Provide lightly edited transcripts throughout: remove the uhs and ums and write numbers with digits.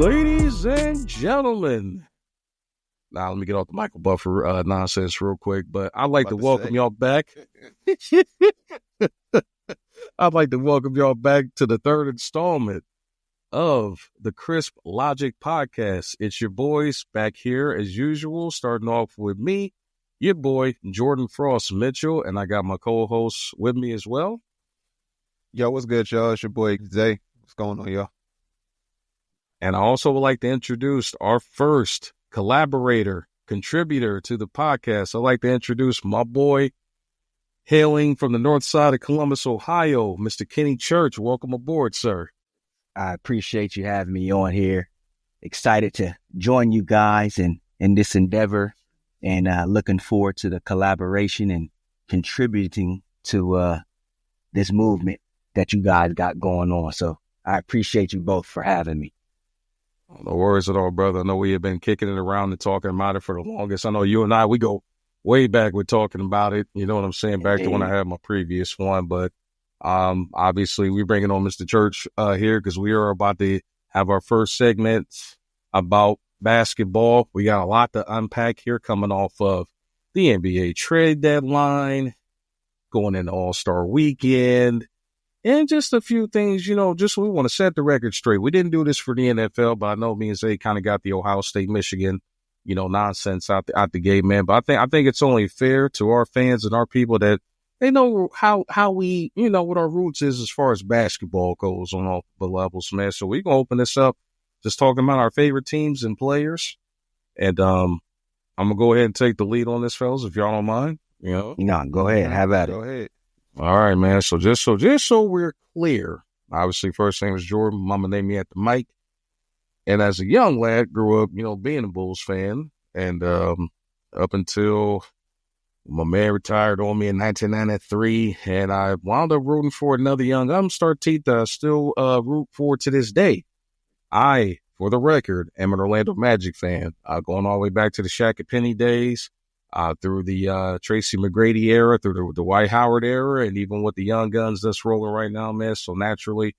Ladies and gentlemen, now let me get off the Michael Buffer nonsense real quick, but I'd like to welcome y'all back. I'd like to welcome y'all back to the third installment of the Crisp Logic Podcast. It's your boys back here as usual, starting off with me, your boy Jordan Frost Mitchell, and I got my co-hosts with me as well. Yo, what's good, y'all? It's your boy Zay. What's going on, y'all? And I also would like to introduce our first collaborator, contributor to the podcast. I'd like to introduce my boy, hailing from the north side of Columbus, Ohio, Mr. Kenny Church. Welcome aboard, sir. I appreciate you having me on here. Excited to join you guys in this endeavor, and looking forward to the collaboration and contributing to this movement that you guys got going on. So I appreciate you both for having me. No worries at all, brother. I know we have been kicking it around and talking about it for the longest. I know you and I, we go way back with talking about it. You know what I'm saying? Back to when I had my previous one. But obviously, we're bringing on Mr. Church here because we are about to have our first segment about basketball. We got a lot to unpack here coming off of the NBA trade deadline, going into All-Star weekend. And just a few things, you know, just we want to set the record straight. We didn't do this for the NFL, but I know me and Zay kind of got the Ohio State, Michigan, you know, nonsense out the gate, man. But I think it's only fair to our fans and our people that they know how we, you know, what our roots is as far as basketball goes on all the levels, man. So we're going to open this up just talking about our favorite teams and players. And I'm going to go ahead and take the lead on this, fellas, if y'all don't mind. You know? No, go ahead. Have at it. Go ahead. All right, man. So just so we're clear, obviously, first name was Jordan. Mama named me at the mic. And as a young lad, grew up, you know, being a Bulls fan. And up until my man retired on me in 1993, and I wound up rooting for another young upstart team that I still root for to this day. I, for the record, am an Orlando Magic fan, going all the way back to the Shaq and Penny days. Through the Tracy McGrady era, through the Dwight Howard era, and even with the young guns that's rolling right now, man. So naturally,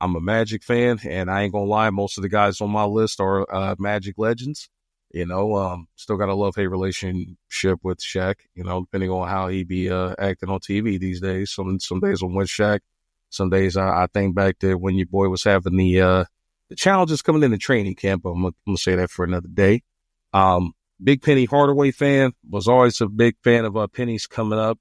I'm a Magic fan, and I ain't gonna lie, most of the guys on my list are Magic legends. You know, still got a love-hate relationship with Shaq, you know, depending on how he be acting on TV these days. Some days I'm with Shaq. Some days I think back to when your boy was having the challenges coming into training camp. I'm gonna say that for another day. Big Penny Hardaway fan, was always a big fan of Penny's coming up.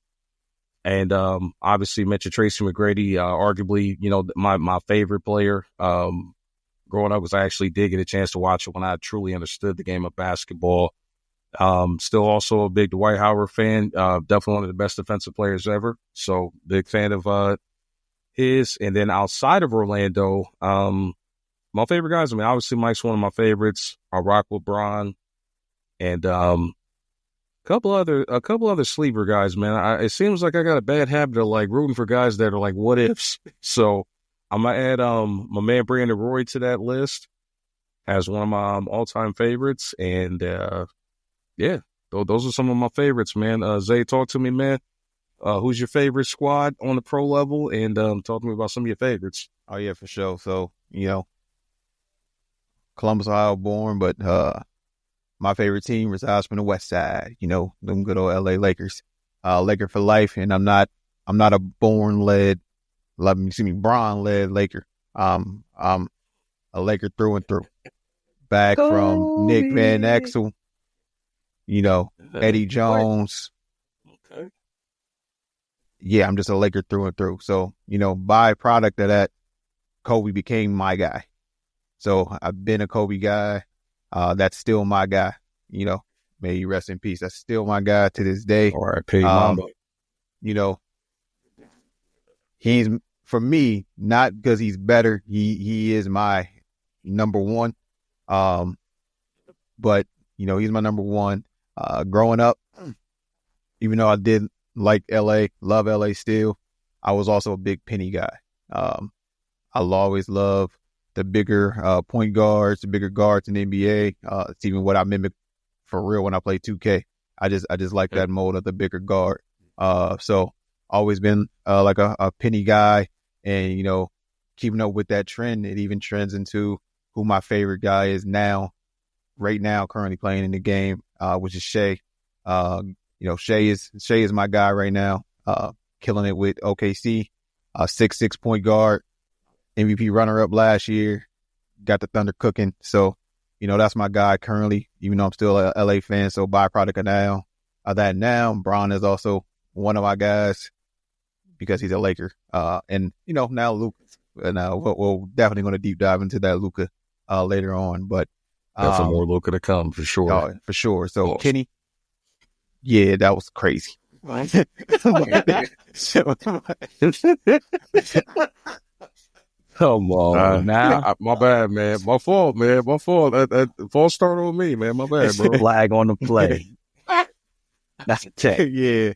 And obviously mentioned Tracy McGrady, arguably, you know, my favorite player. Growing up was I actually did get a chance to watch it when I truly understood the game of basketball. Still also a big Dwight Howard fan, definitely one of the best defensive players ever. So big fan of his. And then outside of Orlando, my favorite guys, I mean, obviously Mike's one of my favorites. I rock with Bron. And a couple other sleeper guys, man. It seems like I got a bad habit of like rooting for guys that are like what ifs. So I'm gonna add my man Brandon Roy to that list as one of my all-time favorites. And yeah, those are some of my favorites, man. Zay, talk to me, man. Who's your favorite squad on the pro level? And talk to me about some of your favorites. Oh yeah, for sure. So you know, Columbus, Ohio born, but my favorite team resides from the West Side. You know, them good old LA Lakers. Laker for life, and I'm not a Bron-led Laker. I'm a Laker through and through. Back from Nick Van Exel, you know, Eddie Jones. Okay. Yeah, I'm just a Laker through and through. So, you know, byproduct of that, Kobe became my guy. So I've been a Kobe guy. That's still my guy, you know, may he rest in peace. That's still my guy to this day. R.I.P. Mamba. You know, he's, for me, not because he's better. He is my number one. But, you know, he's my number one. Growing up, even though I did like L.A., love L.A. still, I was also a big Penny guy. I'll always love the bigger point guards, the bigger guards in the NBA. It's even what I mimic for real when I play 2K. I just like that mode of the bigger guard. So always been like a Penny guy, and you know, keeping up with that trend. It even trends into who my favorite guy is right now, currently playing in the game, which is Shea. Shea is my guy right now, killing it with OKC, 6'6" point guard, MVP runner-up last year, got the Thunder cooking. So, that's my guy currently, even though I'm still a LA fan. So byproduct of that now, Bron is also one of my guys because he's a Laker. And now Luka, and we're definitely going to deep dive into that Luka later on. But definitely more Luka to come for sure. For sure. So Kenny, yeah, that was crazy. Come on, now. My bad, man. My fault, man. My fault. False start on me, man. My bad, bro. Flag on the play. That's a tech. Yeah.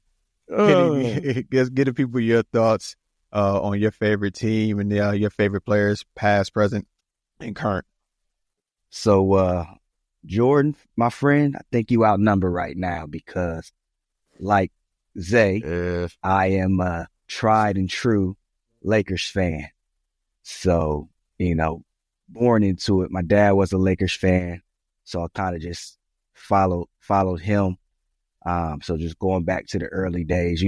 Kenny, get the people your thoughts on your favorite team and your favorite players, past, present, and current. So, Jordan, my friend, I think you outnumbered right now because, like Zay, I am a tried and true Lakers fan. So, born into it. My dad was a Lakers fan, so I kind of just followed him. So just going back to the early days,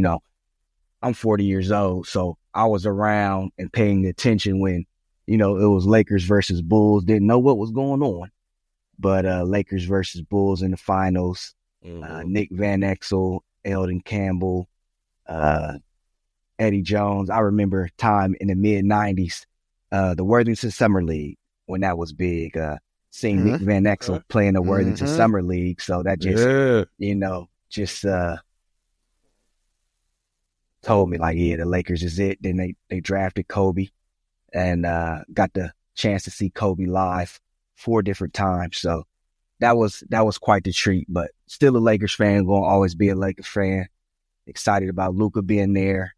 I'm 40 years old, so I was around and paying attention when, it was Lakers versus Bulls. Didn't know what was going on, but Lakers versus Bulls in the finals. Nick Van Exel, Eldon Campbell, Eddie Jones. I remember a time in the mid 90s, the Worthington Summer League when that was big. Seeing Nick Van Exel playing the Worthington Summer League, so that just told me like, yeah, the Lakers is it. Then they drafted Kobe and got the chance to see Kobe live 4 different times. So that was quite the treat. But still a Lakers fan, gonna always be a Lakers fan. Excited about Luka being there.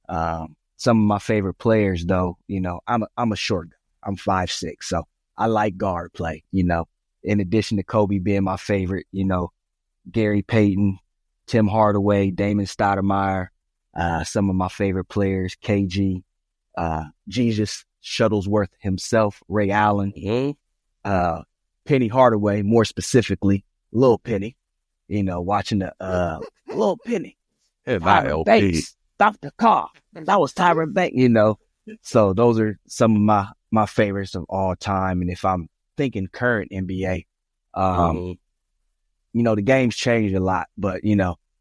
Some of my favorite players, though, I'm a short guy. I'm 5'6", so I like guard play. In addition to Kobe being my favorite, Gary Payton, Tim Hardaway, Damon Stoudemire, some of my favorite players, KG, Jesus Shuttlesworth himself, Ray Allen, Penny Hardaway, more specifically, Lil Penny, watching the Lil Penny. Tyron Banks, stop the car. That was Tyron Banks, So those are some of my favorites of all time. And if I'm thinking current NBA, the game's changed a lot, but,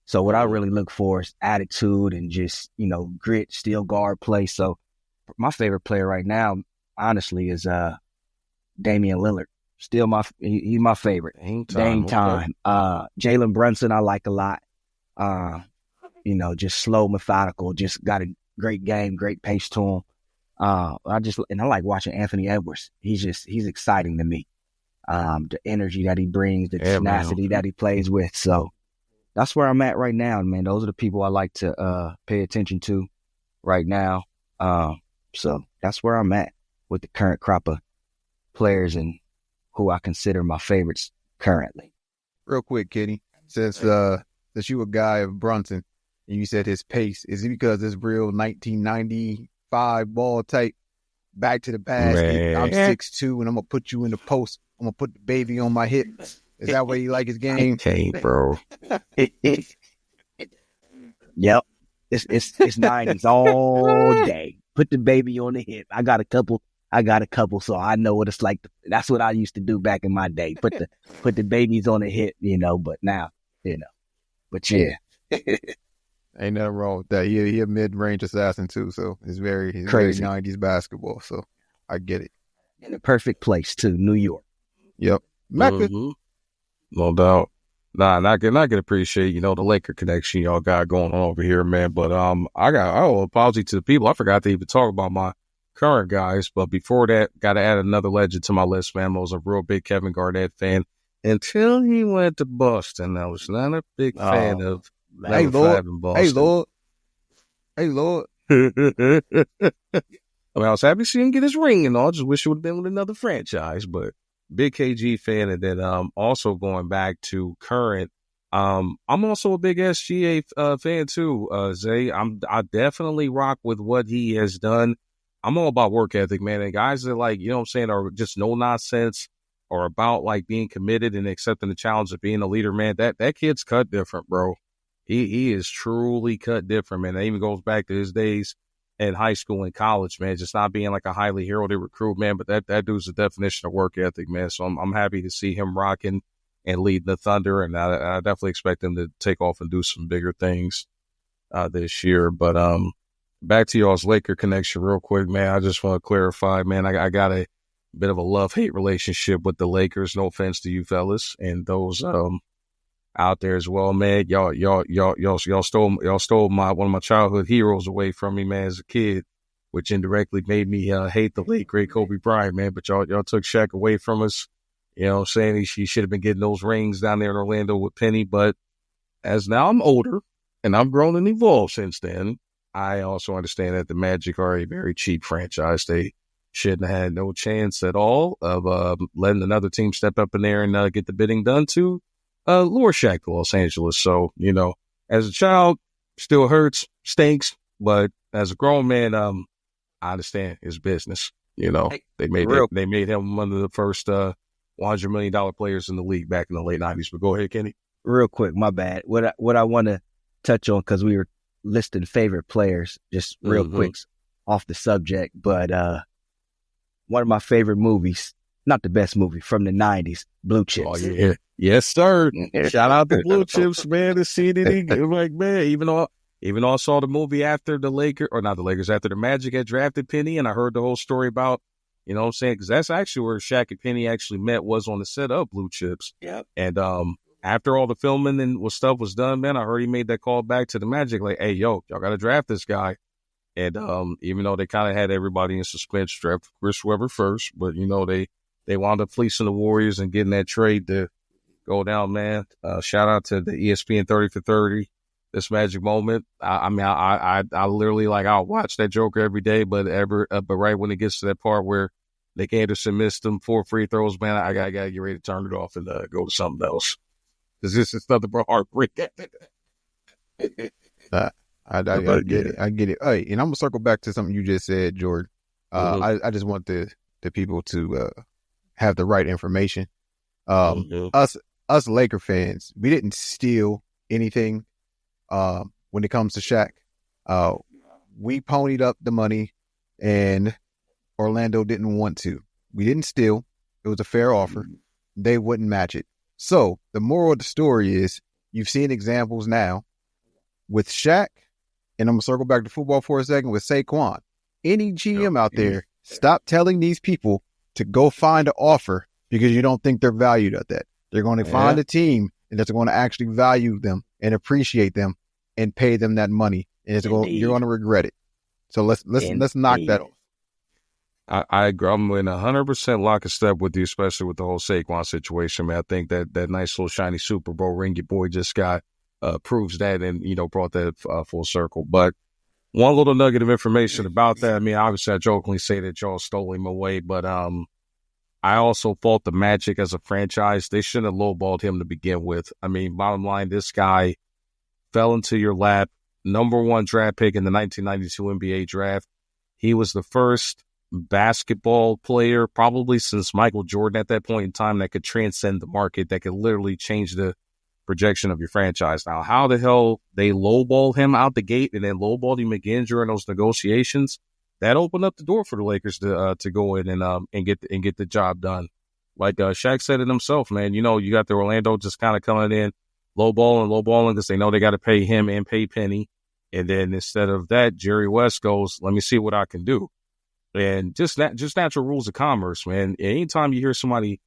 so what I really look for is attitude and just, grit, steel guard play. So my favorite player right now, honestly, is Damian Lillard. Still he's my favorite. Dame time. Jalen Brunson I like a lot. Just slow, methodical, just got a great game, great pace to him. I like watching Anthony Edwards. He's exciting to me. The energy that he brings, the tenacity that he plays with. So that's where I'm at right now, man. Those are the people I like to pay attention to right now. So that's where I'm at with the current crop of players and who I consider my favorites currently. Real quick, Kenny, since you a guy of Brunson and you said his pace, is it because it's real 1995 ball type, back to the basket? I'm 6'2" and I'm going to put you in the post. I'm going to put the baby on my hip. Is that way you like his game? Okay, bro. Yep. It's 90s all day. Put the baby on the hip. I got a couple, so I know what it's like. That's what I used to do back in my day. Put the babies on the hip, but now, but yeah. Ain't nothing wrong with that. He a mid-range assassin too, so he's very crazy. 90s basketball, so I get it. In the perfect place too, New York. Yep. Mecca. No doubt. I can appreciate, the Laker connection y'all got going on over here, man. But I owe apology to the people. I forgot to even talk about my current guys. But before that, got to add another legend to my list, man. I was a real big Kevin Garnett fan until he went to Boston. I was not a big fan of Hey, Lord. Boston. Hey, Lord. I mean, I was happy to see him get his ring and all. I just wish it would have been with another franchise, but big KG fan. And then also going back to current, I'm also a big SGA fan too, Zay. I definitely rock with what he has done I'm all about work ethic, man. And guys that like, you know what I'm saying, are just no nonsense or about like being committed and accepting the challenge of being a leader, man. That kid's cut different, bro. He is truly cut different, man. That even goes back to his days in high school and college, man. Just not being like a highly heralded recruit, man. But that dude's the definition of work ethic, man. So I'm happy to see him rocking and leading the Thunder, and I definitely expect him to take off and do some bigger things this year. But back to y'all's Laker connection real quick, man. I just want to clarify, man. I got a bit of a love-hate relationship with the Lakers. No offense to you fellas and those out there as well, man. Y'all stole one of my childhood heroes away from me, man, as a kid, which indirectly made me hate the late great Kobe Bryant, man. But y'all took Shaq away from us. You know what I'm saying? He should have been getting those rings down there in Orlando with Penny. But as now I'm older and I've grown and evolved since then, I also understand that the Magic are a very cheap franchise. They shouldn't have had no chance at all of letting another team step up in there and get the bidding done to lure Shaq to Los Angeles. So, you know, as a child, still hurts, stinks. But as a grown man, I understand his business. You know, they made him one of the first $100 million players in the league back in the late 90s. But go ahead, Kenny. Real quick, my bad. What I want to touch on, because we were listing favorite players, just real quick off the subject, but one of my favorite movies, not the best movie, from the 90s, Blue Chips. Oh, yeah. Yes, sir. Shout out to Blue Chips, man. The CDD. Like, man, even though I saw the movie after the Lakers, or not the Lakers, after the Magic had drafted Penny, and I heard the whole story about, you know what I'm saying? Because that's actually where Shaq and Penny actually met, was on the set of Blue Chips. Yep. And after all the filming and stuff was done, man, I heard he made that call back to the Magic, like, hey, yo, y'all got to draft this guy. And even though they kind of had everybody in suspense, draft Chris Webber first, but, you know, they wound up fleecing the Warriors and getting that trade to go down, man. Shout out to the ESPN 30 for 30, this Magic moment. I mean, I literally, like, I'll watch that Joker every day, but right when it gets to that part where Nick Anderson missed them 4 free throws, man, I gotta get ready to turn it off and go to something else. Because this is nothing but heartbreak. I get it. I get it. Hey, and I'm gonna circle back to something you just said, Jordan. I just want the people to have the right information. Us Laker fans, we didn't steal anything when it comes to Shaq. We ponied up the money, and Orlando didn't want to. We didn't steal. It was a fair offer. They wouldn't match it. So the moral of the story is, you've seen examples now with Shaq, and I'm going to circle back to football for a second, with Saquon. Any GM out there, stop telling these people to go find an offer because you don't think they're valued at that. They're going to find a team that's going to actually value them and appreciate them and pay them that money. And you're going to regret it. So let's knock that off. I agree. I'm in 100% lockstep with you, especially with the whole Saquon situation, man. I think that nice little shiny Super Bowl ring your boy just got proves that, and, you know, brought that full circle. But one little nugget of information about that. I mean, obviously I jokingly say that y'all stole him away, but I also fault the Magic as a franchise. They shouldn't have lowballed him to begin with. I mean, bottom line, this guy fell into your lap, #1 draft pick in the 1992 NBA draft. He was the first basketball player, probably since Michael Jordan at that point in time, that could transcend the market, that could literally change the projection of your franchise. Now, how the hell they lowballed him out the gate and then lowballed him again during those negotiations, that opened up the door for the Lakers to go in and get the job done. Like Shaq said it himself, man. You know, you got the Orlando just kind of coming in lowballing because they know they got to pay him and pay Penny. And then instead of that, Jerry West goes, let me see what I can do. And just natural rules of commerce, man. Anytime you hear somebody,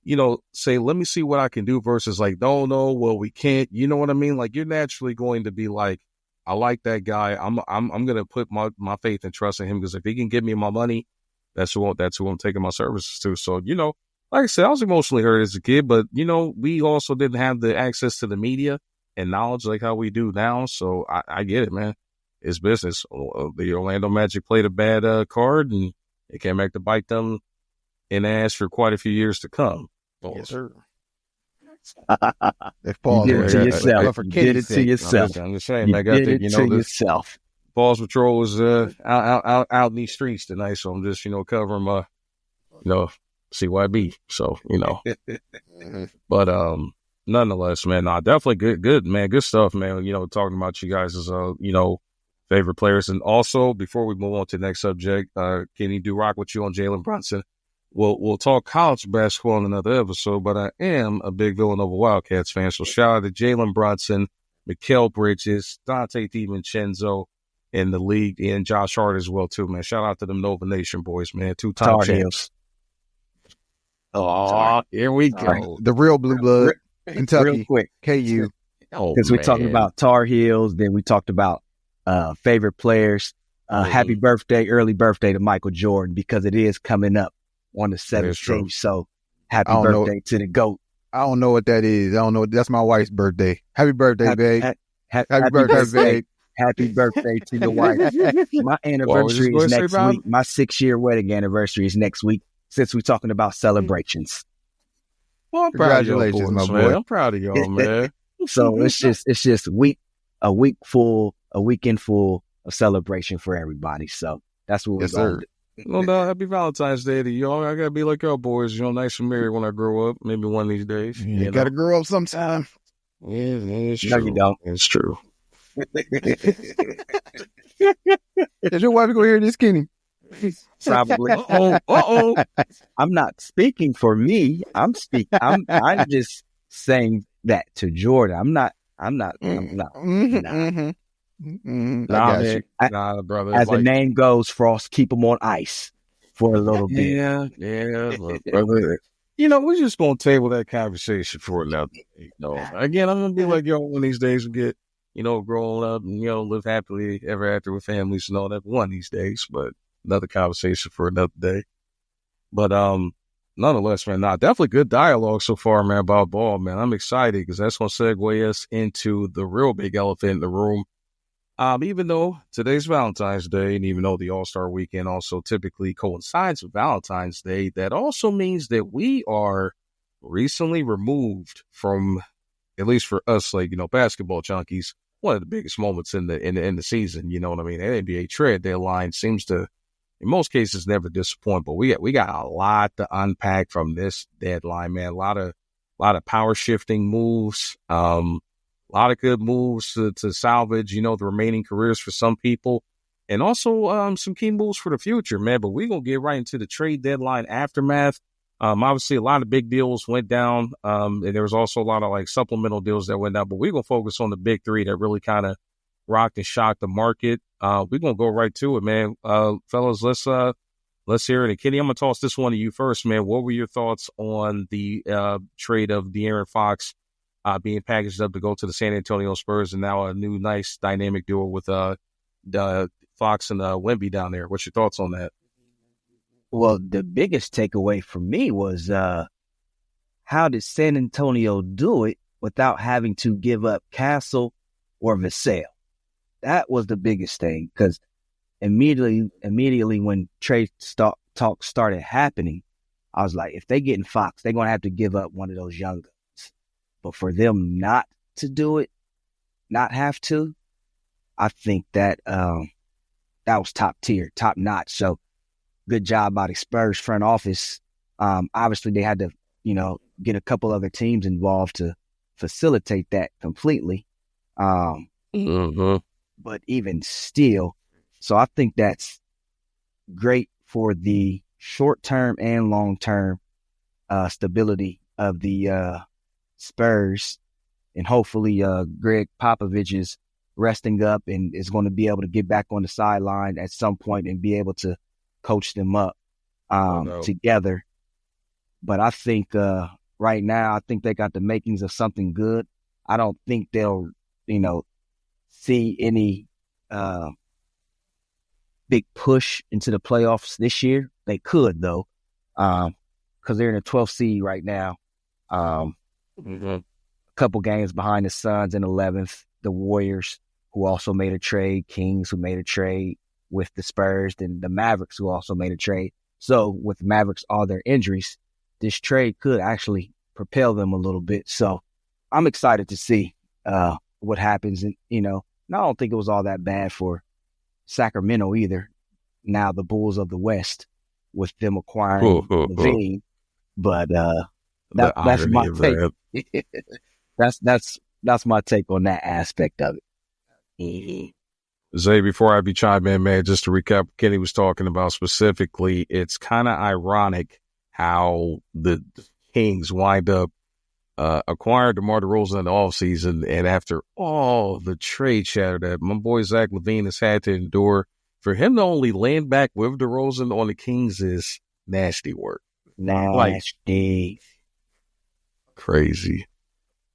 you know, say, let me see what I can do versus like, no, well, we can't. You know what I mean? Like, you're naturally going to be like, I like that guy. I'm going to put my faith and trust in him, because if he can give me my money, that's who I'm taking my services to. So, you know, like I said, I was emotionally hurt as a kid, but, you know, we also didn't have the access to the media and knowledge like how we do now. So I get it, man. It's business. The Orlando Magic played a bad card, and it came back to bite them in the ass for quite a few years to come. Yes, sir. You did it to yourself. You did it to yourself. I'm just saying, you did it to yourself. Paws Patrol is out in these streets tonight, so I'm just covering my CYB. So but nonetheless, man, definitely good, man, good stuff, man. Talking about you guys as favorite players, and also before we move on to the next subject, Kenny, do rock with you on Jalen Brunson. We'll talk college basketball in another episode, but I am a big Villanova Wildcats fan, so shout out to Jalen Brunson, Mikal Bridges, Dante DiVincenzo in the league, and Josh Hart as well too, man. Shout out to them Nova Nation boys, man. 2-time champs. Oh, here we go. The real blue blood, Kentucky, real quick, KU. Because we're talking about Tar Heels, then we talked about favorite players. Happy birthday, early birthday to Michael Jordan, because it is coming up on the 17th. So happy birthday to the GOAT. I don't know what that is. I don't know. That's my wife's birthday. Happy birthday, babe. Happy birthday, babe. Happy birthday to your wife. My anniversary is next week. My 6-year wedding anniversary is next week, since we're talking about celebrations. Well, congratulations, my boy. I'm proud of y'all, man. So it's just a weekend full of celebration for everybody. So that's what we're going to do. No doubt. Happy Valentine's Day to y'all. I gotta be like y'all boys, nice and married when I grow up. Maybe one of these days. You gotta grow up sometime. Yeah, it's true. No, you don't. It's true. Is your wife gonna hear this, Kenny? Probably. I'm not speaking for me. I'm just saying that to Jordan. I'm not. Nah, brother. As the name goes, Frost, keep them on ice for a little bit. Yeah, brother. We're just gonna table that conversation for another day. Again, I'm gonna be like y'all one of these days and get, growing up and live happily ever after with families and all that one of these days. But another conversation for another day. But nonetheless, man, definitely good dialogue so far, man, about ball, man. I'm excited because that's gonna segue us into the real big elephant in the room. Even though today's Valentine's Day, and even though the All-Star Weekend also typically coincides with Valentine's Day, that also means that we are recently removed from, at least for us, basketball junkies, one of the biggest moments in the season. You know what I mean? The NBA trade deadline seems to, in most cases, never disappoint. But we got a lot to unpack from this deadline, man. A lot of power shifting moves. A lot of good moves to salvage, the remaining careers for some people. And also some key moves for the future, man. But we're going to get right into the trade deadline aftermath. Obviously, a lot of big deals went down. And there was also a lot of supplemental deals that went down. But we're going to focus on the big three that really kind of rocked and shocked the market. We're going to go right to it, man. Fellas, let's hear it. And Kenny, I'm going to toss this one to you first, man. What were your thoughts on the trade of De'Aaron Fox being packaged up to go to the San Antonio Spurs, and now a new, nice, dynamic duo with the Fox and Wemby down there? What's your thoughts on that? Well, the biggest takeaway for me was how did San Antonio do it without having to give up Castle or Vassell? That was the biggest thing, because immediately when trade talk started happening, I was like, if they get in Fox, they're going to have to give up one of those young guys. But for them not to do it, not have to, I think that that was top tier, top notch. So good job by the Spurs front office. Obviously, they had to, get a couple other teams involved to facilitate that completely. But even still, so I think that's great for the short-term and long-term stability of the Spurs, and hopefully Greg Popovich is resting up and is going to be able to get back on the sideline at some point and be able to coach them up together. But I think right now, I think they got the makings of something good. I don't think they'll, see any big push into the playoffs this year. They could, though, because they're in the 12th seed right now. A couple games behind the Suns in 11th, the Warriors, who also made a trade, Kings, who made a trade with the Spurs, then the Mavericks, who also made a trade. So with the Mavericks, all their injuries, this trade could actually propel them a little bit. So I'm excited to see what happens. And, I don't think it was all that bad for Sacramento either. Now the Bulls of the West with them acquiring LaVine. But that's my take. That's my take on that aspect of it. Zay, before I be chiming in, man, just to recap what Kenny was talking about specifically, it's kind of ironic how the Kings wind up acquired DeMar DeRozan in the offseason, and after all the trade chatter that my boy Zach LaVine has had to endure, for him to only land back with DeRozan on the Kings is nasty work. Nasty. Crazy.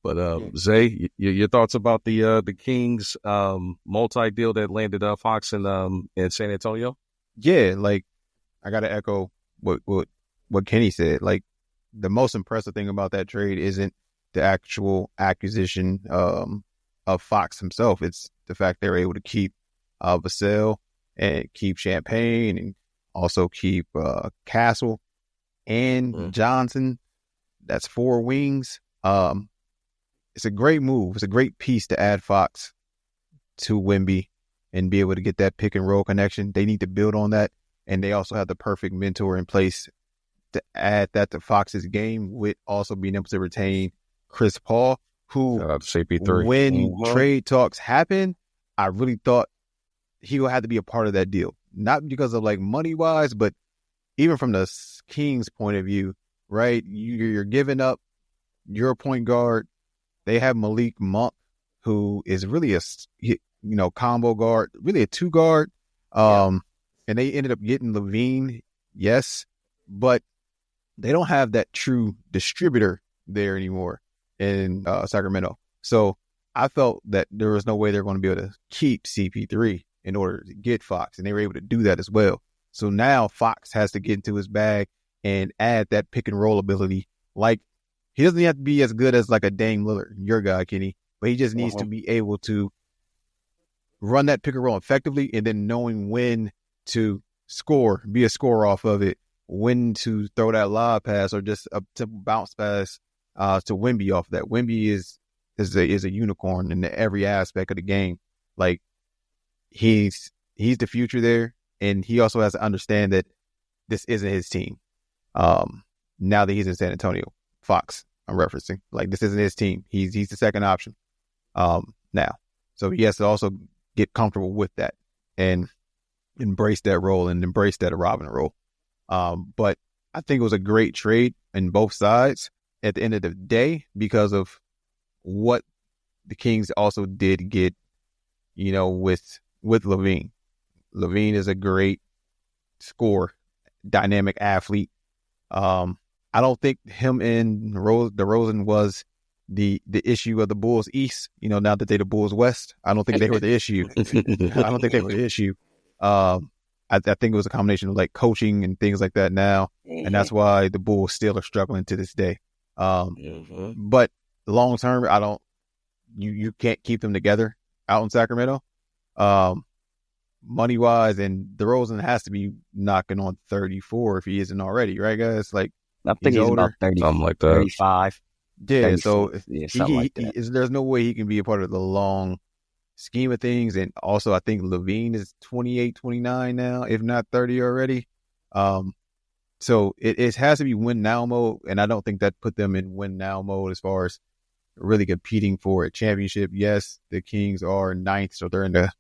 But Zay, your thoughts about the Kings multi-deal that landed Fox in San Antonio? Yeah, like I gotta echo what Kenny said. Like the most impressive thing about that trade isn't the actual acquisition of Fox himself. It's the fact they were able to keep Vassell and keep Champagne and also keep Castle and Johnson. That's 4 wings. It's a great move. It's a great piece to add Fox to Wemby and be able to get that pick and roll connection. They need to build on that. And they also have the perfect mentor in place to add that to Fox's game with also being able to retain Chris Paul, who CP3. When trade talks happen, I really thought he would have to be a part of that deal. Not because of like money wise, but even from the Kings point of view, right? You're giving up your point guard. They have Malik Monk, who is really a combo guard, really a 2 guard. And they ended up getting LaVine, yes, but they don't have that true distributor there anymore in Sacramento. So I felt that there was no way they're going to be able to keep CP3 in order to get Fox, and they were able to do that as well. So now Fox has to get into his bag and add that pick and roll ability. Like, he doesn't have to be as good as like a Dame Lillard, your guy, Kenny, but he just needs to be able to run that pick and roll effectively, and then knowing when to score, be a scorer off of it, when to throw that lob pass or just a simple bounce pass to Wemby off of that. Wemby is a unicorn in every aspect of the game. Like, he's the future there, and he also has to understand that this isn't his team. Now that he's in San Antonio. Fox, I'm referencing. Like, this isn't his team. He's the second option now. So he has to also get comfortable with that and embrace that role and embrace that Robin role. But I think it was a great trade in both sides at the end of the day because of what the Kings also did get, with LaVine. LaVine is a great scorer, dynamic athlete. I don't think him and DeRozan was the issue of the Bulls East. Now that they're the Bulls West, I don't think they were the issue. I don't think they were the issue. I think it was a combination of like coaching and things like that now, and that's why the Bulls still are struggling to this day. But long term, you can't keep them together out in Sacramento. Money wise, and DeRozan has to be knocking on 34 if he isn't already, right, guys? Like, I think he's about 30, something like that. 35. Yeah, so something like that. There's no way he can be a part of the long scheme of things. And also, I think LaVine is 28, 29 now, if not 30 already. So it has to be win now mode, and I don't think that put them in win now mode as far as really competing for a championship. Yes, the Kings are 9th, so they're in the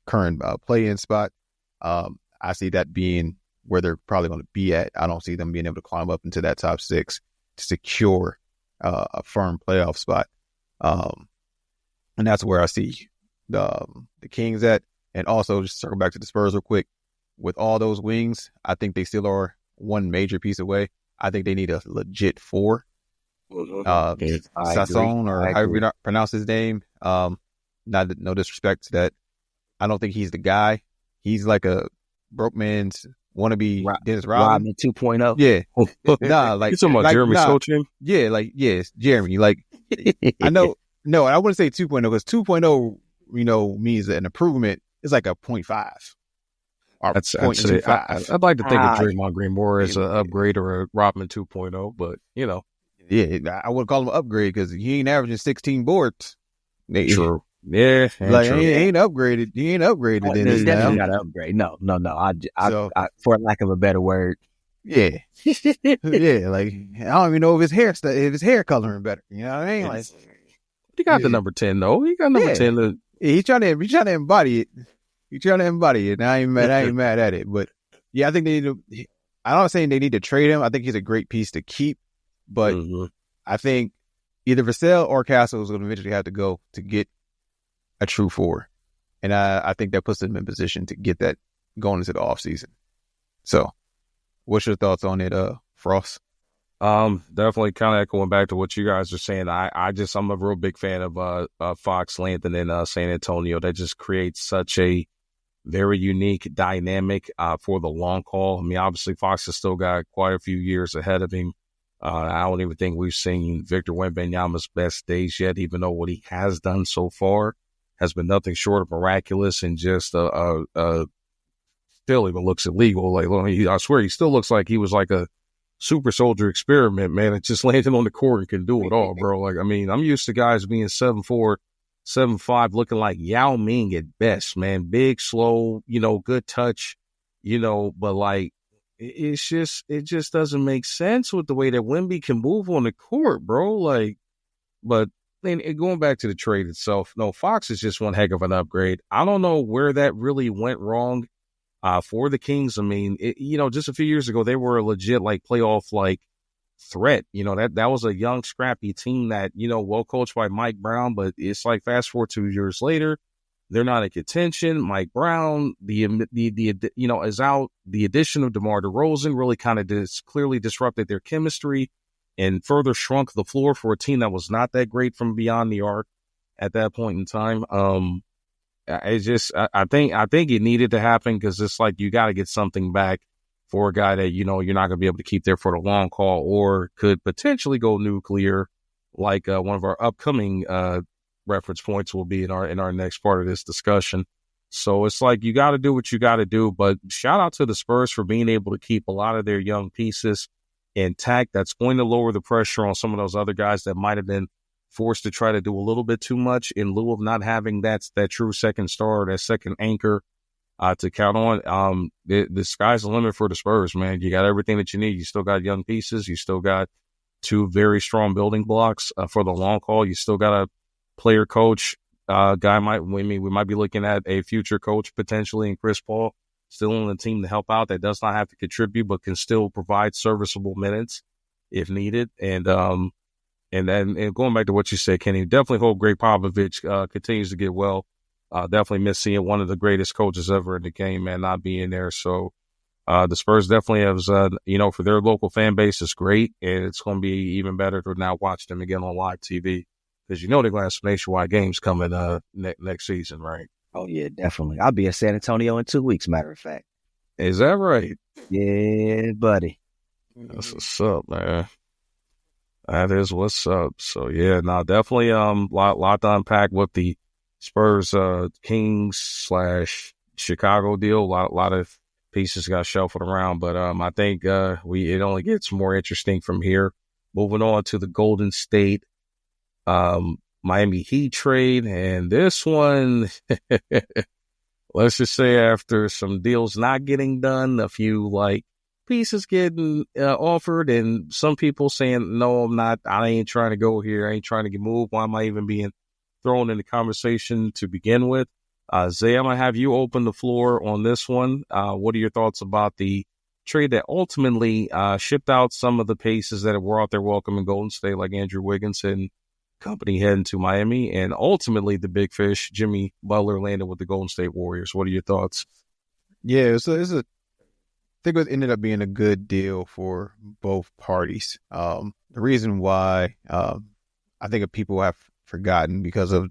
current play-in spot. I see that being where they're probably going to be at. I don't see them being able to climb up into that top 6 to secure a firm playoff spot. And that's where I see the Kings at. And also, just circle back to the Spurs real quick. With all those wings, I think they still are one major piece away. I think they need a legit 4. Sasson, or however you pronounce his name. No disrespect to that. I don't think he's the guy. He's like a broke man's wannabe Dennis Rodman 2.0. Yeah. Nah, like you talking about Jeremy Sochan? Yeah, like yes, Jeremy. Like I know. No, I wouldn't say 2.0 because 2.0, means an improvement. It's like a 0.5. That's actually, I'd like to think of Draymond Green more as an upgrade or a Rodman 2.0, but Yeah, I would call him an upgrade because he ain't averaging 16 boards. True. Yeah, Like true. he ain't upgraded. He ain't upgraded in He's this definitely now. got to upgrade. No. So I, for lack of a better word. yeah, yeah. Like I don't even know if his hair coloring better. You know what I mean? Like He got the number 10 though. He got number 10. Yeah, he's trying to embody it. He's trying to embody it. And I ain't mad at it. But yeah, I think they need to. I'm not saying they need to trade him. I think he's a great piece to keep. But I think either Vassell or Castle is going to eventually have to go to get a true four. And I think that puts them in position to get that going into the offseason. So, what's your thoughts on it, Frost? Definitely kind of echoing back to what you guys are saying. I'm a real big fan of Fox, Lantern, and San Antonio. That just creates such a very unique dynamic for the long haul. I mean, obviously Fox has still got quite a few years ahead of him. I don't even think we've seen Victor Wembanyama's best days yet, even though what he has done so far has been nothing short of miraculous and just still even looks illegal. Like, I swear, he still looks like he was like a super soldier experiment, man. It just landing on the court and can do it all, bro. Like, I mean, I'm used to guys being 7'4", 7'5", looking like Yao Ming at best, man. Big, slow, good touch, but like, it just doesn't make sense with the way that Wemby can move on the court, bro. Like, but then going back to the trade itself, no, Fox is just one heck of an upgrade. I don't know where that really went wrong for the Kings. I mean, just a few years ago, they were a legit like playoff like threat. That was a young, scrappy team that, well coached by Mike Brown, but it's like fast forward 2 years later, they're not in contention. Mike Brown, is out. The addition of DeMar DeRozan really kind of clearly disrupted their chemistry and further shrunk the floor for a team that was not that great from beyond the arc at that point in time. It's just, I think it needed to happen because it's like you got to get something back for a guy that, you're not going to be able to keep there for the long haul or could potentially go nuclear like one of our upcoming reference points will be in our next part of this discussion. So it's like you got to do what you got to do. But shout out to the Spurs for being able to keep a lot of their young pieces intact. That's going to lower the pressure on some of those other guys that might have been forced to try to do a little bit too much in lieu of not having that true second star, that second anchor to count on. The sky's the limit for the Spurs, man. You got everything that you need. You still got young pieces. You still got two very strong building blocks for the long haul. You still got a player coach guy. We might be looking at a future coach potentially in Chris Paul, still on the team to help out, that does not have to contribute but can still provide serviceable minutes if needed. And going back to what you said, Kenny, definitely hope Greg Popovich continues to get well. Definitely miss seeing one of the greatest coaches ever in the game, man, not being there. So the Spurs definitely have, for their local fan base, it's great. And it's going to be even better to now watch them again on live TV because they're going to have some nationwide games coming next season, right? Oh, yeah, definitely. I'll be in San Antonio in 2 weeks, matter of fact. Is that right? Yeah, buddy. That's what's up, man. That is what's up. So, yeah, no, definitely lot to unpack with the Spurs Kings / Chicago deal. A lot of pieces got shuffled around, but I think it only gets more interesting from here. Moving on to the Golden State Miami Heat trade, and this one, let's just say after some deals not getting done, a few like pieces getting offered, and some people saying, no, I'm not, I ain't trying to go here, I ain't trying to get moved. Why am I even being thrown in the conversation to begin with? Zay, I'm going to have you open the floor on this one. What are your thoughts about the trade that ultimately shipped out some of the pieces that were out there welcoming Golden State, like Andrew Wiggins and company, heading to Miami, and ultimately the big fish, Jimmy Butler, landed with the Golden State Warriors? What are your thoughts? Yeah, I think it ended up being a good deal for both parties. The reason why I think people have forgotten because of,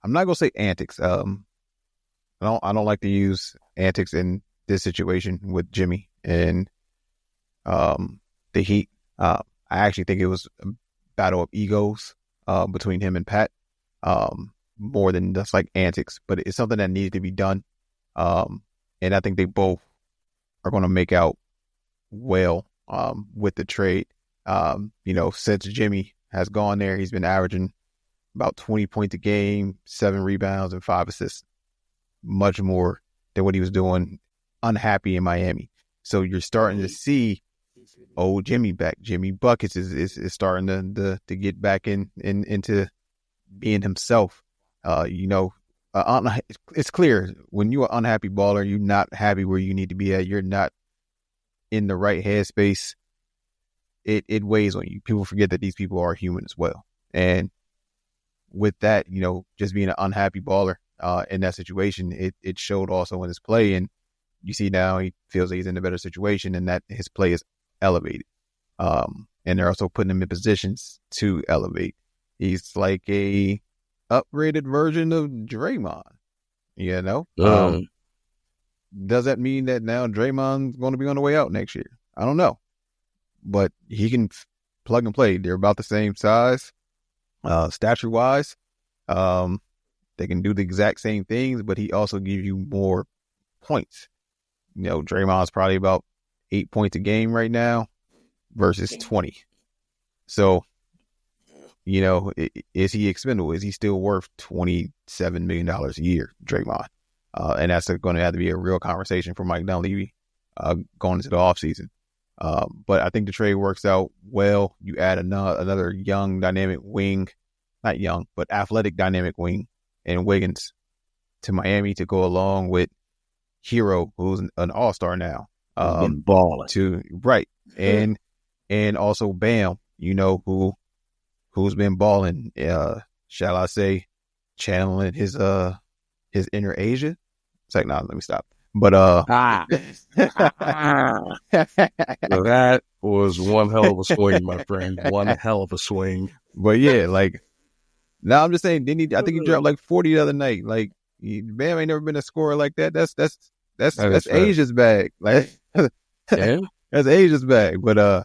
I'm not gonna say antics. I don't like to use antics in this situation with Jimmy and the Heat. I actually think it was a battle of egos between him and Pat, more than just like antics. But it's something that needed to be done, and I think they both are going to make out well with the trade. Since Jimmy has gone there, he's been averaging about 20 points a game, 7 rebounds, and 5 assists. Much more than what he was doing unhappy in Miami. So you're starting to see old Jimmy back. Jimmy Buckets is starting to get back into being himself. It's clear when you're an unhappy baller, you're not happy where you need to be at. You're not in the right headspace. It weighs on you. People forget that these people are human as well. And with that, just being an unhappy baller in that situation, it showed also in his play. And you see now he feels like he's in a better situation and that his play is elevated. And they're also putting him in positions to elevate. He's like a upgraded version of Draymond, Does that mean that now Draymond's going to be on the way out next year? I don't know. But he can plug and play. They're about the same size, stature-wise. They can do the exact same things, but he also gives you more points. Draymond's probably about 8 points a game right now versus 20. So, is he expendable? Is he still worth $27 million a year, Draymond? And that's going to have to be a real conversation for Mike Dunleavy going into the offseason. But I think the trade works out well. You add another young, dynamic wing, not young, but athletic, dynamic wing in Wiggins to Miami to go along with Hero, who's an all-star now. Balling. Right. And also Bam, who's been balling, shall I say, channeling his inner Asia. It's like, let me stop. But that was one hell of a swing, my friend. One hell of a swing. But yeah, now I'm just saying, I think he dropped like 40 the other night. Like, Bam ain't never been a scorer like that. That's Asia's bag. Like, yeah. That's Asia's bag. But nah,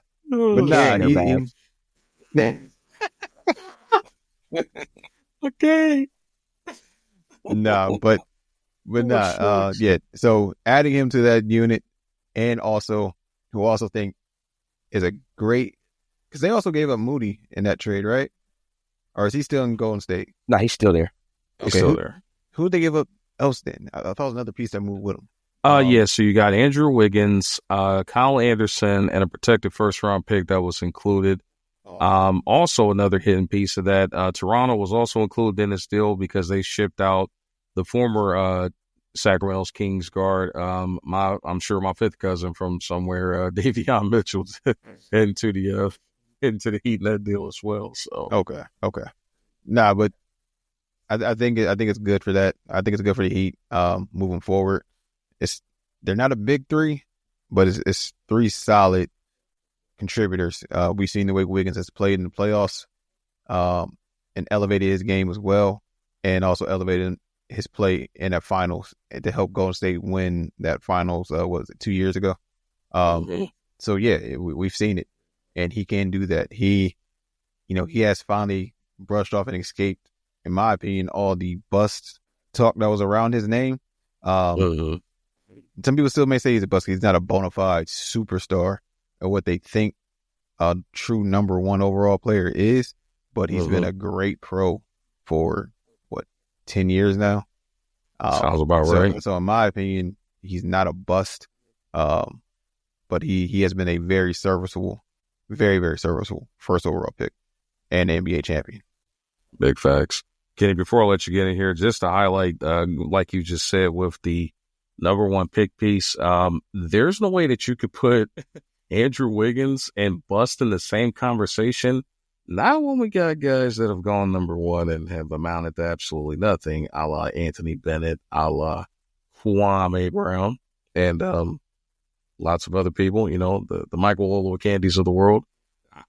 okay. Nah, but yeah. So adding him to that unit, and also who also think is a great, because they also gave up Moody in that trade, right? Or is he still in Golden State? No, he's still there. He's still there. Who did they give up else then? I thought it was another piece that moved with him. Yeah, so you got Andrew Wiggins, Kyle Anderson, and a protected first-round pick that was included. Also another hidden piece of that, Toronto was also included in this deal because they shipped out the former Sacramento Kings guard, I'm sure my fifth cousin from somewhere, Davion Mitchell, into the Heat in that deal as well. So okay. Nah, but I think it's good for that. I think it's good for the Heat moving forward. They're not a big three, but it's three solid contributors. We've seen the way Wiggins has played in the playoffs, and elevated his game as well, and also elevated his play in that finals to help Golden State win that finals. Was it 2 years ago? So yeah, we've seen it, and he can do that. He has finally brushed off and escaped, in my opinion, all the bust talk that was around his name. Some people still may say he's a bust. He's not a bona fide superstar or what they think a true number one overall player is, but he's been a great pro for 10 years now. Sounds about right. So in my opinion, he's not a bust, but he has been a very serviceable, very, very serviceable first overall pick and NBA champion. Big facts. Kenny, before I let you get in here, just to highlight, like you just said, with the number one pick piece, there's no way that you could put Andrew Wiggins and bust in the same conversation. Not when we got guys that have gone number one and have amounted to absolutely nothing, a la Anthony Bennett, a la Kwame Brown, and lots of other people, the Michael Olowokandis of the world.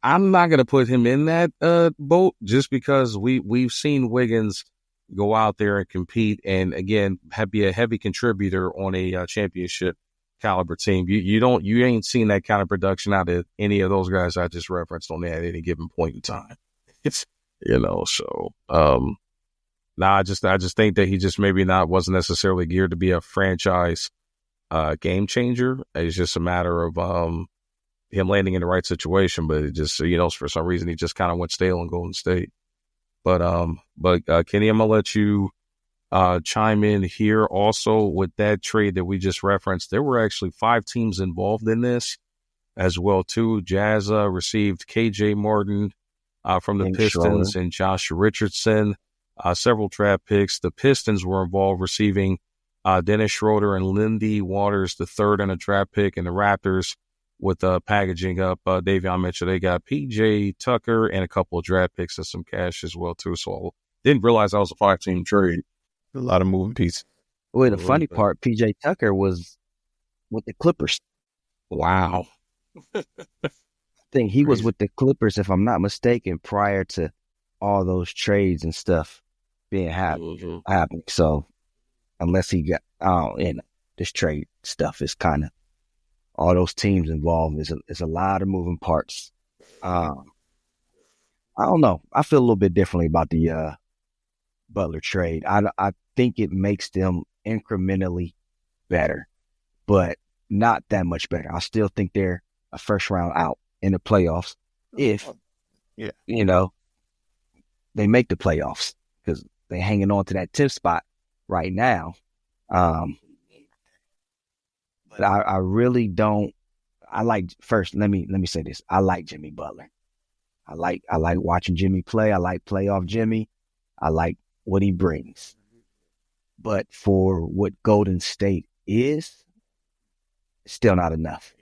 I'm not going to put him in that boat just because we've seen Wiggins go out there and compete and, again, be a heavy contributor on a championship caliber team. You ain't seen that kind of production out of any of those guys I just referenced on that at any given point in time. It's so I just think that he just maybe wasn't necessarily geared to be a franchise game changer. It's just a matter of him landing in the right situation, but it just for some reason he just kind of went stale in Golden State. But Kenny, I'm gonna let you chime in here. Also, with that trade that we just referenced, there were actually 5 teams involved in this as well too. Jazz received KJ Martin from the Pistons and Josh Richardson, several draft picks. The Pistons were involved, receiving Dennis Schroeder and Lindy Waters the third and a draft pick, and the Raptors with packaging up Davion Mitchell. They got PJ Tucker and a couple of draft picks and some cash as well too. So didn't realize that was a 5-team trade. A lot of moving pieces. Well, the funny part, PJ Tucker was with the Clippers. Wow. I think he was with the Clippers, if I'm not mistaken, prior to all those trades and stuff being happening. So unless he got in this trade stuff is kind of all those teams involved is a lot of moving parts. I don't know. I feel a little bit differently about the Butler trade. I think it makes them incrementally better, but not that much better. I still think they're a first round out in the playoffs if, they make the playoffs, because they're hanging on to that 10th spot right now. But I really don't. First, let me say this. I like Jimmy Butler. I like watching Jimmy play. I like playoff Jimmy. I like what he brings. But for what Golden State is, still not enough,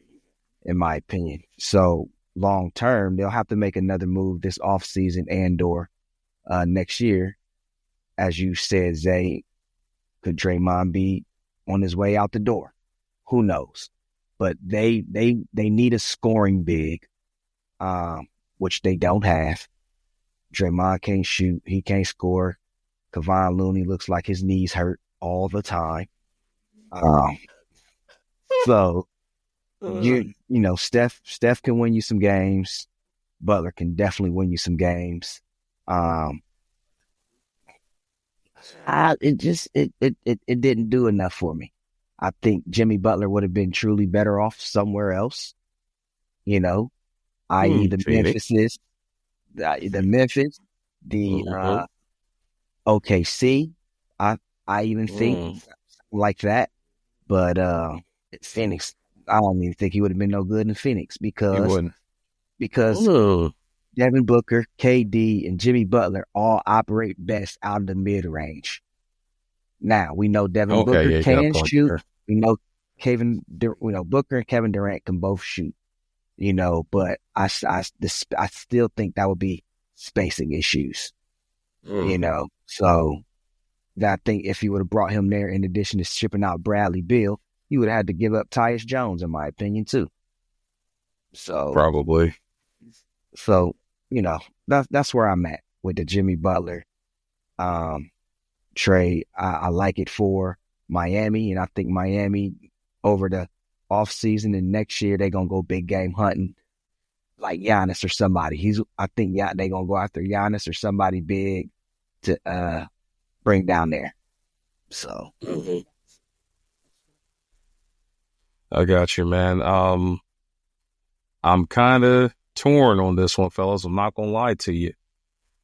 in my opinion. So long term, they'll have to make another move this offseason and/or next year. As you said, Zay, could Draymond be on his way out the door? Who knows? But they need a scoring big, which they don't have. Draymond can't shoot. He can't score. Kevon Looney looks like his knees hurt all the time. So Steph can win you some games. Butler can definitely win you some games. It didn't do enough for me. I think Jimmy Butler would have been truly better off somewhere else, i.e. the Memphis, the OKC. I even think like that, but Phoenix, I don't even think he would have been no good in Phoenix because Devin Booker, KD, and Jimmy Butler all operate best out of the mid range. Now we know Devin Booker can shoot. There. We know Booker and Kevin Durant can both shoot. But I still think that would be spacing issues. So I think if you would have brought him there, in addition to shipping out Bradley Beal, you would have had to give up Tyus Jones, in my opinion, too. So probably. So that's where I'm at with the Jimmy Butler trade. I like it for Miami, and I think Miami over the offseason and next year they're gonna go big game hunting, like Giannis or somebody. I think they're gonna go after Giannis or somebody big to bring down there. So I got you, man. I'm kind of torn on this one, fellas. I'm not gonna lie to you.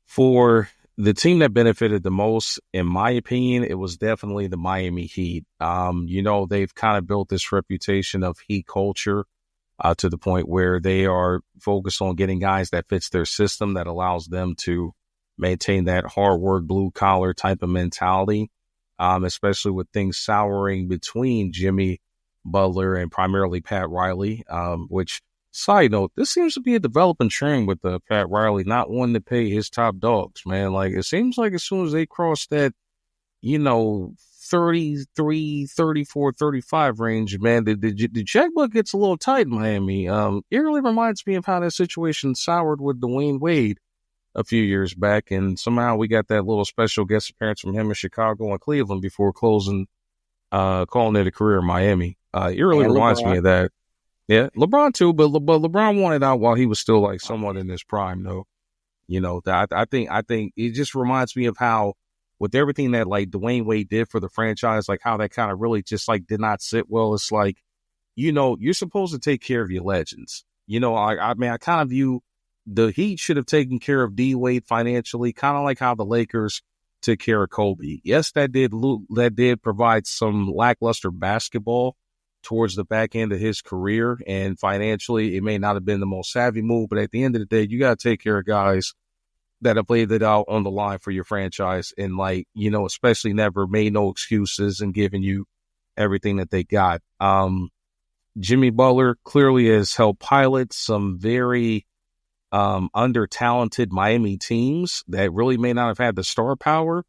For the team that benefited the most, in my opinion, it was definitely the Miami Heat. They've kind of built this reputation of Heat culture to the point where they are focused on getting guys that fits their system, that allows them to maintain that hard work, blue collar type of mentality, especially with things souring between Jimmy Butler and primarily Pat Riley, which, side note, this seems to be a developing trend with Pat Riley not wanting to pay his top dogs, man. Like, it seems like as soon as they cross that, 33, 34, 35 range, man, the checkbook gets a little tight in Miami. It really reminds me of how that situation soured with Dwayne Wade a few years back, and somehow we got that little special guest appearance from him in Chicago and Cleveland before calling it a career in Miami. It really reminds me of that. Yeah, LeBron too, but LeBron wanted out while he was still like somewhat in his prime, though. I think it just reminds me of how, with everything that like Dwayne Wade did for the franchise, like how that kind of really just like did not sit well. It's like, you're supposed to take care of your legends. I kind of view the Heat should have taken care of D Wade financially, kind of like how the Lakers took care of Kobe. Yes, that did provide some lackluster basketball towards the back end of his career, and financially, it may not have been the most savvy move. But at the end of the day, you got to take care of guys that have laid it out on the line for your franchise, and like, you know, especially never made no excuses and giving you everything that they got. Jimmy Butler clearly has helped pilot some very under-talented Miami teams that really may not have had the star power.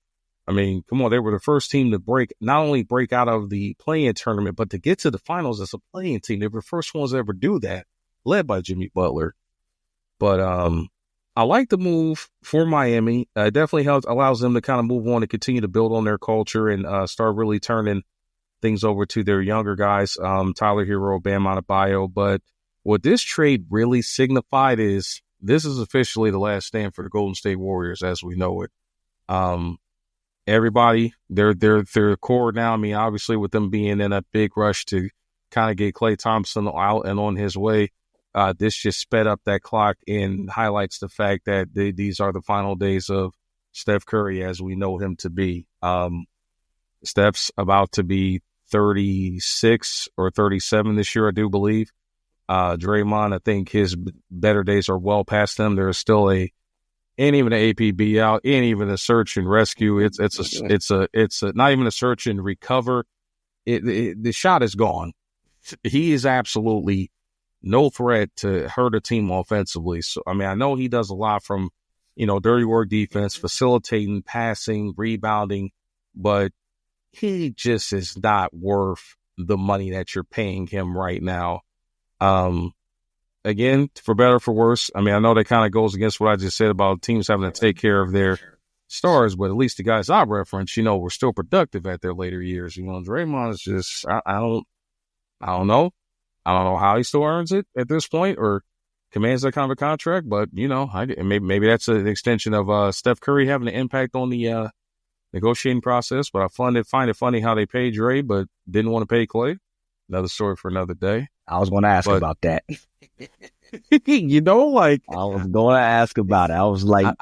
I mean, come on, they were the first team to not only break out of the play-in tournament, but to get to the finals as a play-in team. They were the first ones to ever do that, led by Jimmy Butler. But I like the move for Miami. It definitely allows them to kind of move on and continue to build on their culture and start really turning things over to their younger guys, Tyler Hero, Bam Adebayo. But what this trade really signified is this is officially the last stand for the Golden State Warriors as we know it. Everybody, they're core now. I mean, obviously with them being in a big rush to kind of get Klay Thompson out and on his way, this just sped up that clock and highlights the fact that these are the final days of Steph Curry as we know him to be. Steph's about to be 36 or 37 this year, I do believe. Draymond, I think his better days are well past them. There's still ain't even an APB out, ain't even a search and rescue. It's not even a search and recover. The shot is gone. He is absolutely no threat to hurt a team offensively. So, I mean, I know he does a lot from, you know, dirty work defense, facilitating, passing, rebounding, but he just is not worth the money that you're paying him right now. Again, for better or for worse, I mean, I know that kind of goes against what I just said about teams having to take care of their stars, but at least the guys I reference, you know, were still productive at their later years. You know, Draymond is just, I don't know. I don't know how he still earns it at this point or commands that kind of a contract, but, you know, maybe that's an extension of Steph Curry having an impact on the negotiating process, but I find it funny how they paid Dre but didn't want to pay Klay. Another story for another day. I was going to ask about that. You know, like I was going to ask about it. I was like,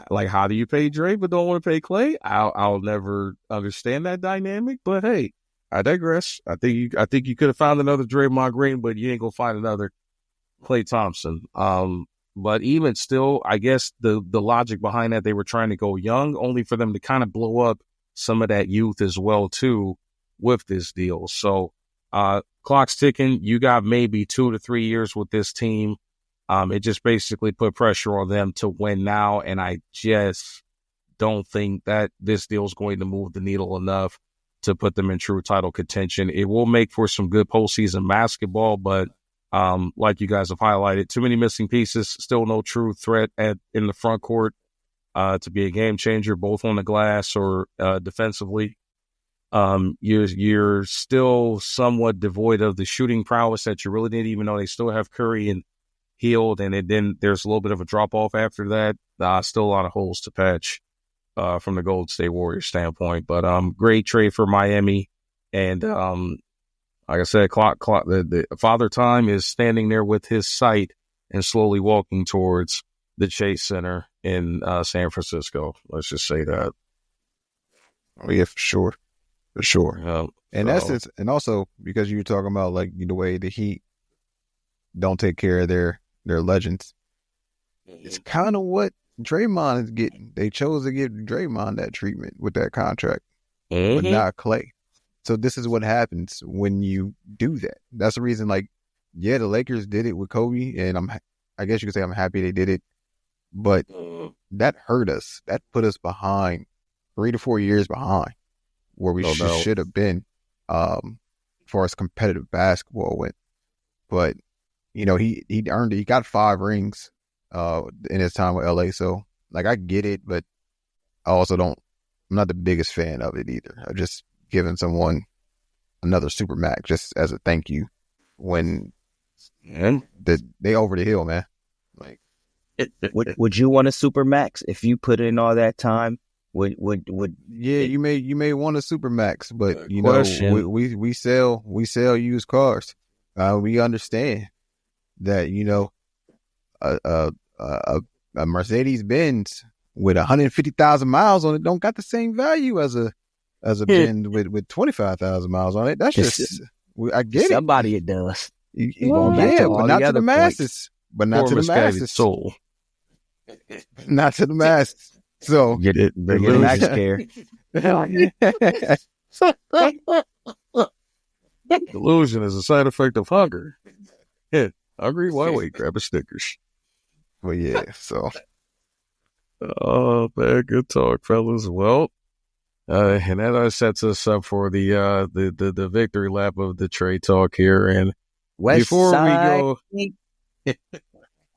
like, how do you pay Dre but don't want to pay Klay? I'll never understand that dynamic. But hey, I digress. I think you could have found another Draymond Green, but you ain't gonna find another Klay Thompson. But even still, I guess the logic behind that, they were trying to go young, only for them to kind of blow up some of that youth as well too with this deal. So clock's ticking. You got maybe 2 to 3 years with this team. It just basically put pressure on them to win now, and I just don't think that this deal is going to move the needle enough to put them in true title contention. It will make for some good postseason basketball, but like you guys have highlighted, too many missing pieces, still no true threat in the front court to be a game changer, both on the glass or defensively. You're still somewhat devoid of the shooting prowess that you really didn't even know. They still have Curry and Hield, and then there's a little bit of a drop-off after that. Still a lot of holes to patch from the Golden State Warriors standpoint. But great trade for Miami. And like I said, the Father Time is standing there with his sight and slowly walking towards the Chase Center in San Francisco. Let's just say that. Oh, yeah, for sure. For sure. In essence, and also because you were talking about like the way the Heat don't take care of their legends, it's kind of what Draymond is getting. They chose to give Draymond that treatment with that contract, but not Klay. So this is what happens when you do that. That's the reason, like, yeah, the Lakers did it with Kobe, and I guess you could say I'm happy they did it, but that hurt us. That put us behind 3 to 4 years behind where we should have been as far as competitive basketball went. But, you know, he earned it. He got 5 rings in his time with LA. So, like, I get it, but I also I'm not the biggest fan of it either. I just giving someone another super max just as a thank you when they over the hill, man. Like, would you want a super max if you put in all that time? Would you may want a super max, but you know we sell used cars. We understand. that, a Mercedes-Benz with 150,000 miles on it don't got the same value as a Benz with 25,000 miles on it. That's just, I get somebody it does. But not to the masses. But not to the masses. Soul. Not to the masses. So get it, bring it max care. Delusion is a side effect of hunger. Yeah, hungry? Why wait? Grab a Snickers. Well, yeah. So, oh man, good talk, fellas. Well, and that sets us up for the victory lap of the trade talk here. And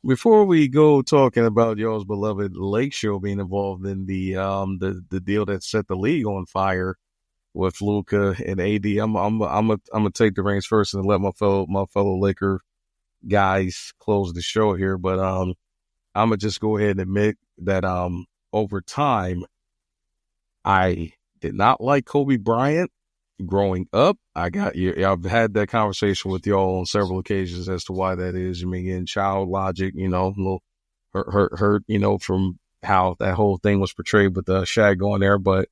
before we go talking about y'all's beloved Lake Show being involved in the deal that set the league on fire with Luka and AD, I'm gonna take the reins first and let my fellow Laker guys close the show here. But I'm gonna just go ahead and admit that over time I did not like Kobe Bryant growing up. I've had that conversation with y'all on several occasions as to why that is. You mean, in child logic, a little hurt, from how that whole thing was portrayed with Shaq going there. But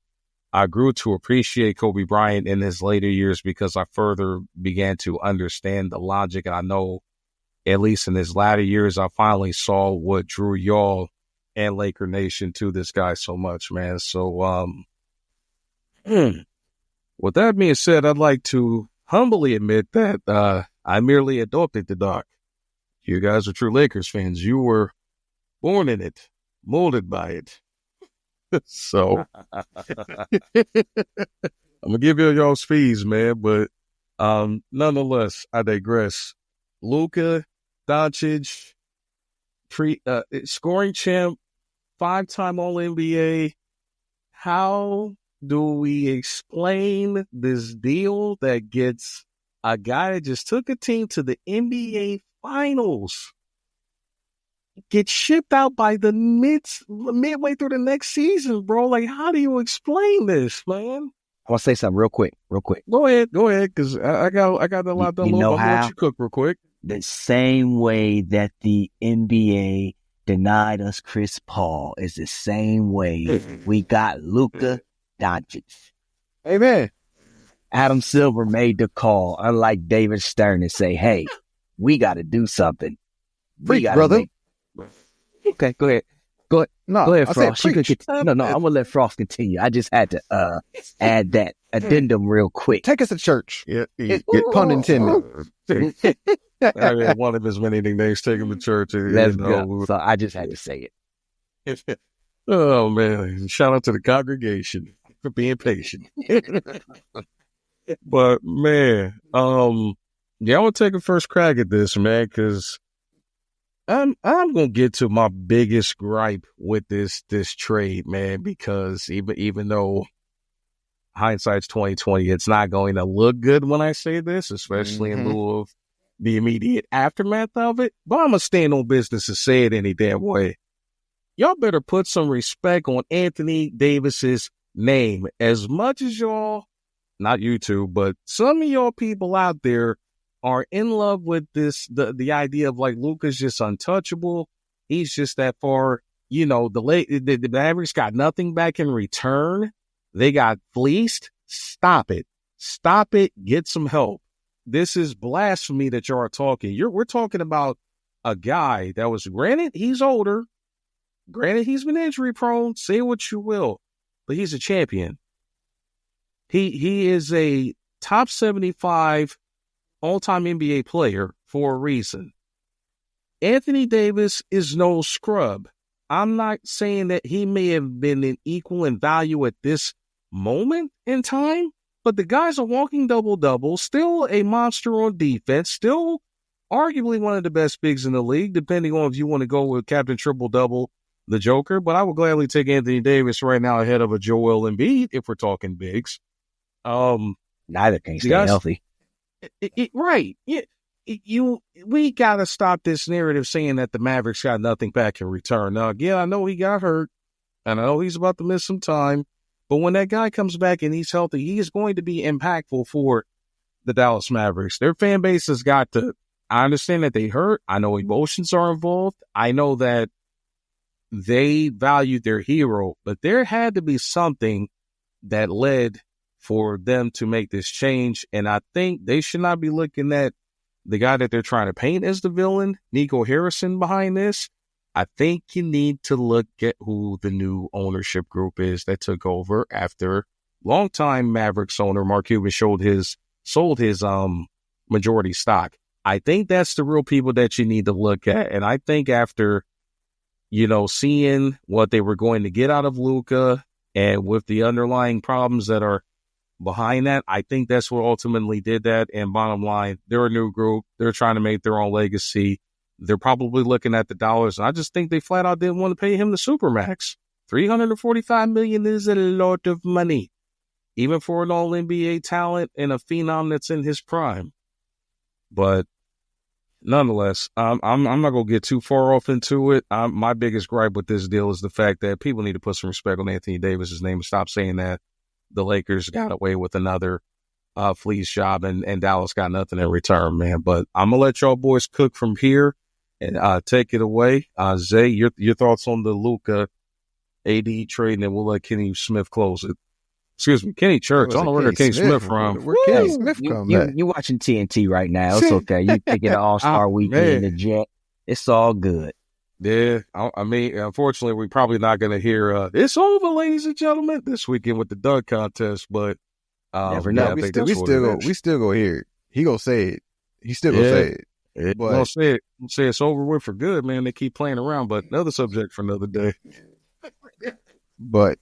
I grew to appreciate Kobe Bryant in his later years because I further began to understand the logic. And I know, at least in his latter years, I finally saw what drew y'all and Laker Nation to this guy so much, man. So, with that being said, I'd like to humbly admit that I merely adopted the Doc. You guys are true Lakers fans. You were born in it, molded by it. So I'm gonna give you y'all's fees, man. But nonetheless, I digress. Luka Doncic, scoring champ, 5-time All-NBA. How do we explain this deal that gets a guy that just took a team to the NBA Finals, get shipped out by the midway through the next season, bro? Like, how do you explain this, man? I want to say something real quick. Go ahead, because I got a lot to let you cook real quick. The same way that the NBA denied us Chris Paul is the same way we got Luka Doncic. Amen. Adam Silver made the call, unlike David Stern, and say, "Hey, we got to do something." Brother. Okay, go ahead. No, go ahead, Frost. I'm gonna let Frost continue. I just had to add that addendum real quick. Take us to church. Yeah, pun intended. I mean, one of his many nicknames, take him to church. Let's go. So I just had to say it. Oh man! Shout out to the congregation for being patient. But man, yeah, I want to take a first crack at this, man, because I'm gonna get to my biggest gripe with this trade, man, because even though hindsight's 2020, it's not going to look good when I say this, especially in lieu of the immediate aftermath of it. But I'm gonna stand on business and say it any damn way. Y'all better put some respect on Anthony Davis's name. As much as y'all, not you two, but some of y'all people out there are in love with this, the idea of like Luka's just untouchable. He's just that far, the Mavericks got nothing back in return. They got fleeced. Stop it. Get some help. This is blasphemy that y'all are talking. We're talking about a guy that was, granted, he's older. Granted, he's been injury prone. Say what you will, but he's a champion. He is a top 75 all-time NBA player for a reason. Anthony Davis is no scrub. I'm not saying that he may have been an equal in value at this moment in time, but the guy's a walking double-double, still a monster on defense, still arguably one of the best bigs in the league, depending on if you want to go with Captain Triple-Double, the Joker. But I would gladly take Anthony Davis right now ahead of a Joel Embiid if we're talking bigs. Neither can stay healthy. Right. We got to stop this narrative saying that the Mavericks got nothing back in return. Now, again, I know he got hurt, and I know he's about to miss some time, but when that guy comes back and he's healthy, he is going to be impactful for the Dallas Mavericks. Their fan base has got to, I understand that they hurt. I know emotions are involved. I know that they valued their hero, but there had to be something that led for them to make this change. And I think they should not be looking at the guy that they're trying to paint as the villain, Nico Harrison, behind this. I think you need to look at who the new ownership group is that took over after longtime Mavericks owner Mark Cuban sold his majority stock. I think that's the real people that you need to look at. And I think after, seeing what they were going to get out of Luka and with the underlying problems that are behind that, I think that's what ultimately did that. And bottom line, they're a new group. They're trying to make their own legacy. They're probably looking at the dollars. And I just think they flat out didn't want to pay him the supermax. $345 million is a lot of money, even for an all-NBA talent and a phenom that's in his prime. But nonetheless, I'm not going to get too far off into it. My biggest gripe with this deal is the fact that people need to put some respect on Anthony Davis' name and stop saying that the Lakers got away with another fleece job and Dallas got nothing in return, man. But I'm going to let y'all boys cook from here and take it away. Zay, your thoughts on the Luka AD trade, and then we'll let Kenny Smith close it. Excuse me, Kenny Church. I don't know where Kenny Smith from. Where Kenny Smith come at? You watching TNT right now. It's okay. You taking an All-Star weekend, the Jet. It's all good. Yeah, I mean, unfortunately, we're probably not going to hear it's over, ladies and gentlemen, this weekend with the dunk contest. But never know. Yeah, we still go hear it. He gonna say it. He still gonna say it. But gonna say it's over with for good, man. They keep playing around, but another subject for another day. But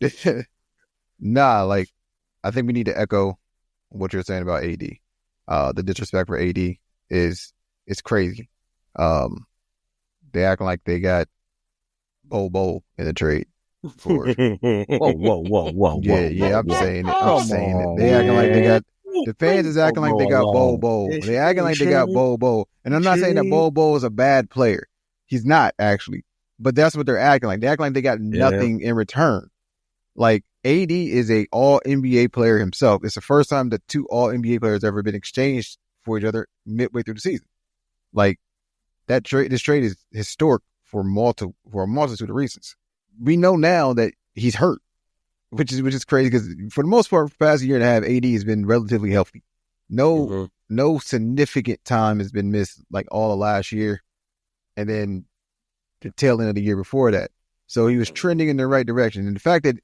nah, like I think we need to echo what you're saying about AD. The disrespect for AD is crazy. They acting like they got Bol in the trade. For Whoa. Yeah, I'm saying it. They acting like they got the fans is acting like they got Bol. They acting like they got Bol. And I'm not saying that Bol is a bad player. He's not actually. But that's what they're acting like. They act like they got nothing in return. Like AD is a all NBA player himself. It's the first time that two all NBA players ever been exchanged for each other midway through the season. Like this trade is historic for a multitude of reasons. We know now that he's hurt, which is crazy because for the most part, for the past year and a half, AD has been relatively healthy. No significant time has been missed like all of last year, and then the tail end of the year before that. So he was trending in the right direction. And the fact that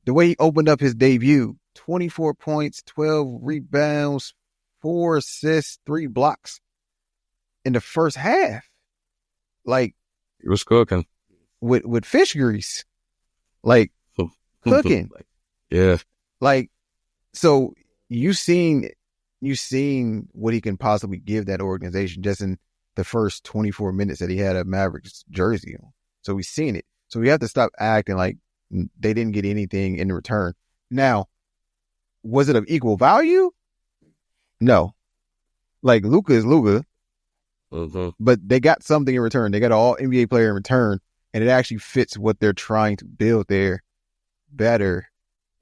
the way he opened up his debut, 24 points, 12 rebounds, 4 assists, 3 blocks in the first half, like he was cooking with fish grease, like cooking. Yeah. Like, so you've seen what he can possibly give that organization just in the first 24 minutes that he had a Mavericks jersey on. So we've seen it. So we have to stop acting like they didn't get anything in return. Now, was it of equal value? No. Like Luka is Luka, but they got something in return. They got an all NBA player in return, and it actually fits what they're trying to build there better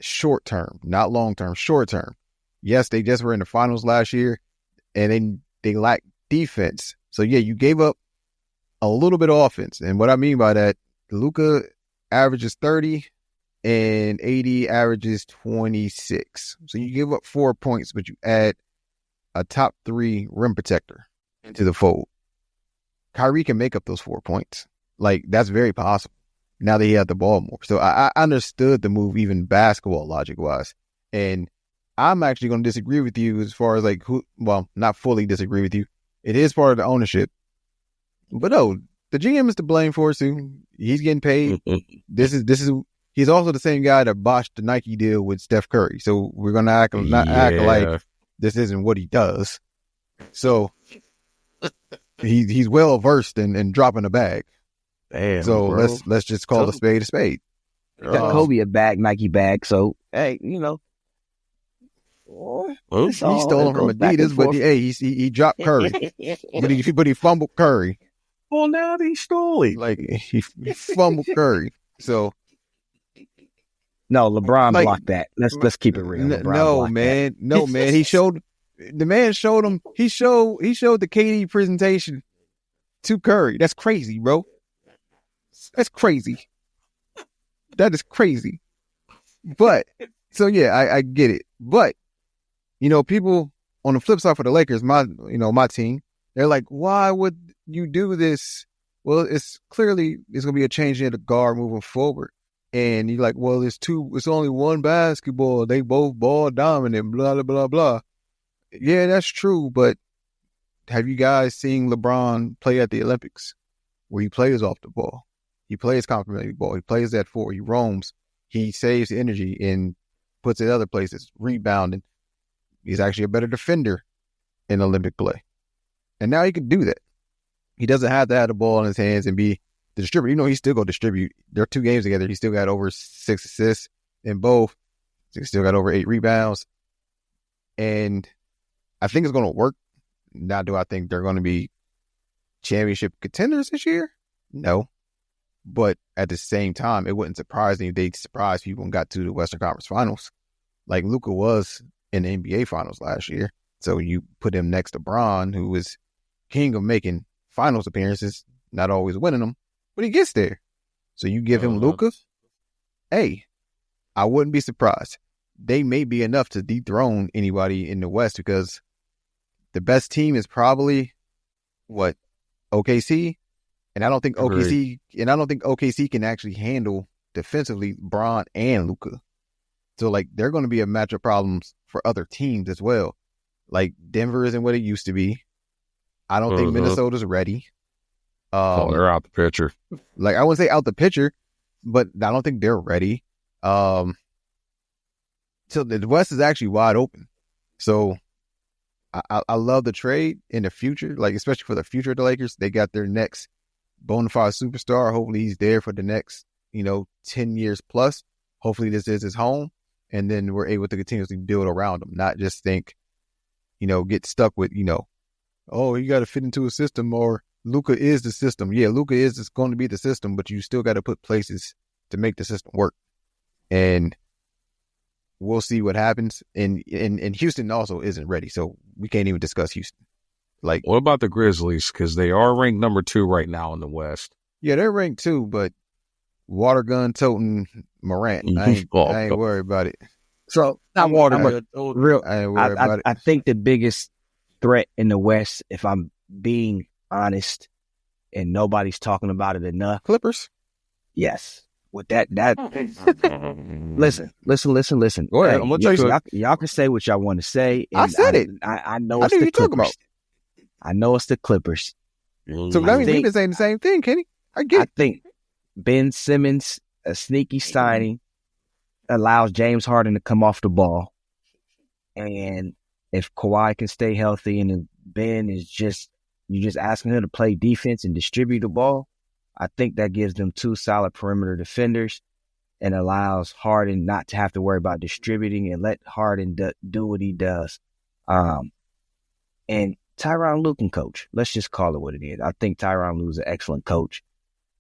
short term, not long term, short term. Yes, they just were in the finals last year, and then they lack defense. So yeah, you gave up a little bit of offense. And what I mean by that, Luka averages 30 and AD averages 26. So you give up 4 points, but you add a top 3 rim protector into the fold. Kyrie can make up those 4 points. Like, that's very possible now that he had the ball more. So I understood the move, even basketball logic wise. And I'm actually going to disagree with you as far as not fully disagree with you. It is part of the ownership. But no, the GM is to blame for it too. He's getting paid. He's also the same guy that botched the Nike deal with Steph Curry. So we're going to act like this isn't what he does. So he's well versed in dropping a bag. Damn, so bro. let's just call a spade a spade. Got Kobe a bag, Nike bag. So hey, he stole him from Adidas, but he dropped Curry. but he fumbled Curry. Well, now he stole it. Like he fumbled Curry. So no, LeBron blocked that. Let's keep it real. No, man. He showed The man showed him. He showed the KD presentation to Curry. That's crazy, bro. That's crazy. That is crazy. But so yeah, I get it. But people on the flip side for the Lakers, my team, they're like, why would you do this? Well, it's clearly it's gonna be a change in the guard moving forward. And you're like, well, it's only one basketball. They both ball dominant, blah, blah, blah, blah. Yeah, that's true. But have you guys seen LeBron play at the Olympics where he plays off the ball? He plays complimentary ball. He plays that 4. He roams. He saves energy and puts it other places, rebounding. He's actually a better defender in Olympic play. And now he can do that. He doesn't have to have the ball in his hands and be the distributor. He's still going to distribute. There are 2 games together. He still got over 6 assists in both. He still got over 8 rebounds. And I think it's going to work. Now, do I think they're going to be championship contenders this year? No. But at the same time, it wouldn't surprise me if they surprised people and got to the Western Conference Finals. Like Luka was in the NBA Finals last year. So you put him next to Bron, who was king of making finals appearances, not always winning them, but he gets there. So you give him Luka. Hey, I wouldn't be surprised. They may be enough to dethrone anybody in the West because the best team is probably OKC, and I don't think OKC can actually handle defensively Bron and Luka. So like they're going to be a matchup problems for other teams as well. Like Denver isn't what it used to be. I don't think Minnesota's ready. They're out the picture. Like I wouldn't say out the picture, but I don't think they're ready. So the West is actually wide open. So I love the trade in the future, like especially for the future of the Lakers. They got their next bona fide superstar. Hopefully he's there for the next 10 years plus. Hopefully this is his home, and then we're able to continuously build around him, not just think, get stuck with oh, you got to fit into a system, or Luka is the system. Yeah, Luka is just going to be the system, but you still got to put places to make the system work. And we'll see what happens. And Houston also isn't ready, so we can't even discuss Houston. Like, what about the Grizzlies? Because they are ranked number 2 right now in the West. Yeah, they're ranked 2, but water gun toting Morant. I ain't worried about it. So not water gun. Real. I ain't worried about it. I think the biggest threat in the West, if I'm being honest, and nobody's talking about it enough. Clippers. Yes. With that, listen. Go ahead. I'm gonna tell you y'all can say what y'all want to say. I said it. I know it's the Clippers. I know it's the Clippers. So that means we've been saying the same thing, Kenny. I think Ben Simmons, a sneaky signing, allows James Harden to come off the ball. And if Kawhi can stay healthy and Ben is you're just asking him to play defense and distribute the ball, I think that gives them 2 solid perimeter defenders and allows Harden not to have to worry about distributing and let Harden do what he does. And Tyronn Lue can coach. Let's just call it what it is. I think Tyronn Lue is an excellent coach.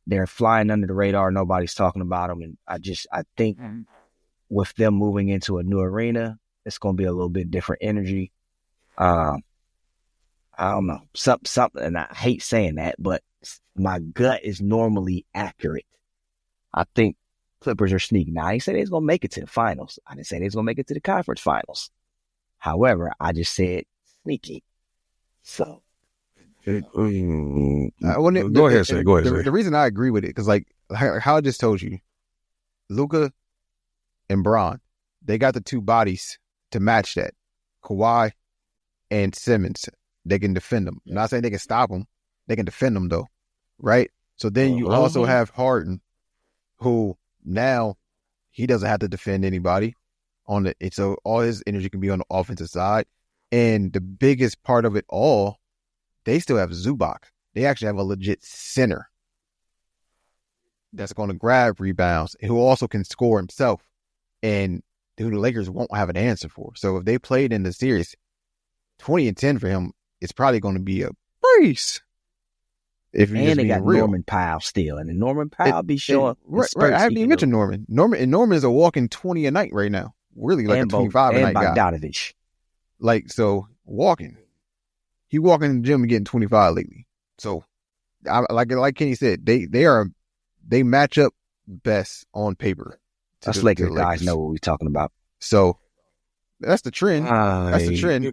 They're flying under the radar. Nobody's talking about them. And I think with them moving into a new arena, it's going to be a little bit different energy. I don't know. Something, and I hate saying that, but my gut is normally accurate. I think Clippers are sneaky. Now, I didn't say they was going to make it to the finals. I didn't say they was going to make it to the conference finals. However, I just said sneaky. So. Go ahead, say. The reason I agree with it, because like how I just told you, Luka and Bron, they got the 2 bodies to match that. Kawhi and Simmons, they can defend them. I'm not saying they can stop them. They can defend them though, right? So then you also have Harden, who now he doesn't have to defend anybody on it. So all his energy can be on the offensive side. And the biggest part of it all, they still have Zubac. They actually have a legit center that's going to grab rebounds, who also can score himself, and who the Lakers won't have an answer for. So if they played in the series, 20-10 for him, it's probably going to be a breeze. And they got real. Norman Powell still, and Norman Powell be showing. Right. I haven't even mentioned Norman. Norman is a walking 20 a night right now. Really like a 25 a night guy. Bogdanovich. Like, so walking. He walking in the gym and getting 25 lately. So, like Kenny said, they match up best on paper. Us Lakers guys know what we're talking about. So that's the trend. That's the trend.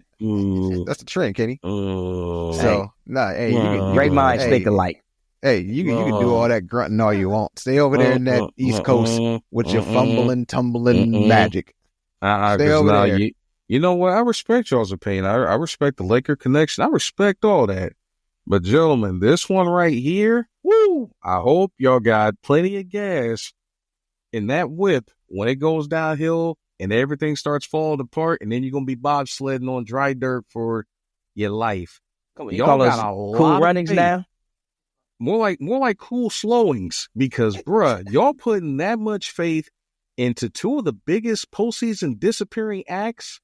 That's the trend, Kenny. So hey, great minds think alike. Hey, you can do all that grunting all you want. Stay over there in that East Coast with your fumbling, tumbling magic. Stay over there. You know what? I respect y'all's opinion. I respect the Laker connection. I respect all that. But gentlemen, this one right here, woo! I hope y'all got plenty of gas in that whip when it goes downhill and everything starts falling apart, and then you're gonna be bobsledding on dry dirt for your life. Y'all got a cool runnings now. More like cool slowings, because bruh, y'all putting that much faith into two of the biggest postseason disappearing acts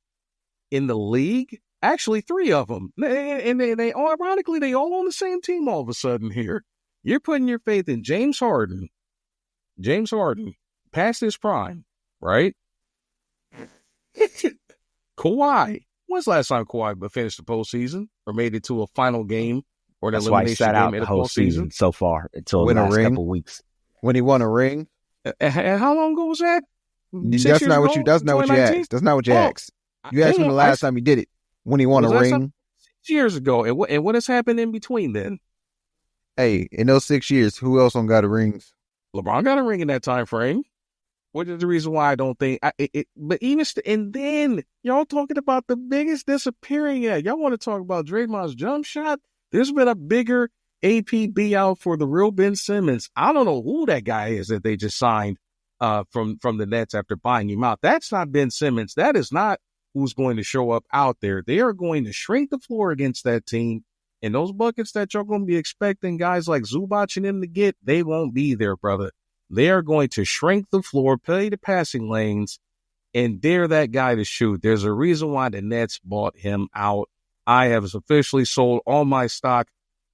in the league. Actually, three of them, and they ironically they all on the same team all of a sudden. Here, you're putting your faith in James Harden, past his prime, right? Kawhi. When's the last time Kawhi finished the postseason or made it to a final game? Or that's why he sat out the whole season so far until the last couple of weeks. When he won a ring. And how long ago was that? That's not what you asked. That's not what you asked. You asked when the last time he did it. When he won a ring. 6 years ago. And what has happened in between then? Hey, in those 6 years, who else got a rings? LeBron got a ring in that time frame. Which is the reason why I don't think but even and then y'all talking about the biggest disappearing act. Y'all want to talk about Draymond's jump shot? There's been a bigger APB out for the real Ben Simmons. I don't know who that guy is that they just signed from the Nets after buying him out. That's not Ben Simmons. That is not who's going to show up out there. They are going to shrink the floor against that team. And those buckets that you're going to be expecting guys like Zubac and them to get, they won't be there, brother. They are going to shrink the floor, play the passing lanes, and dare that guy to shoot. There's a reason why the Nets bought him out. I have officially sold all my stock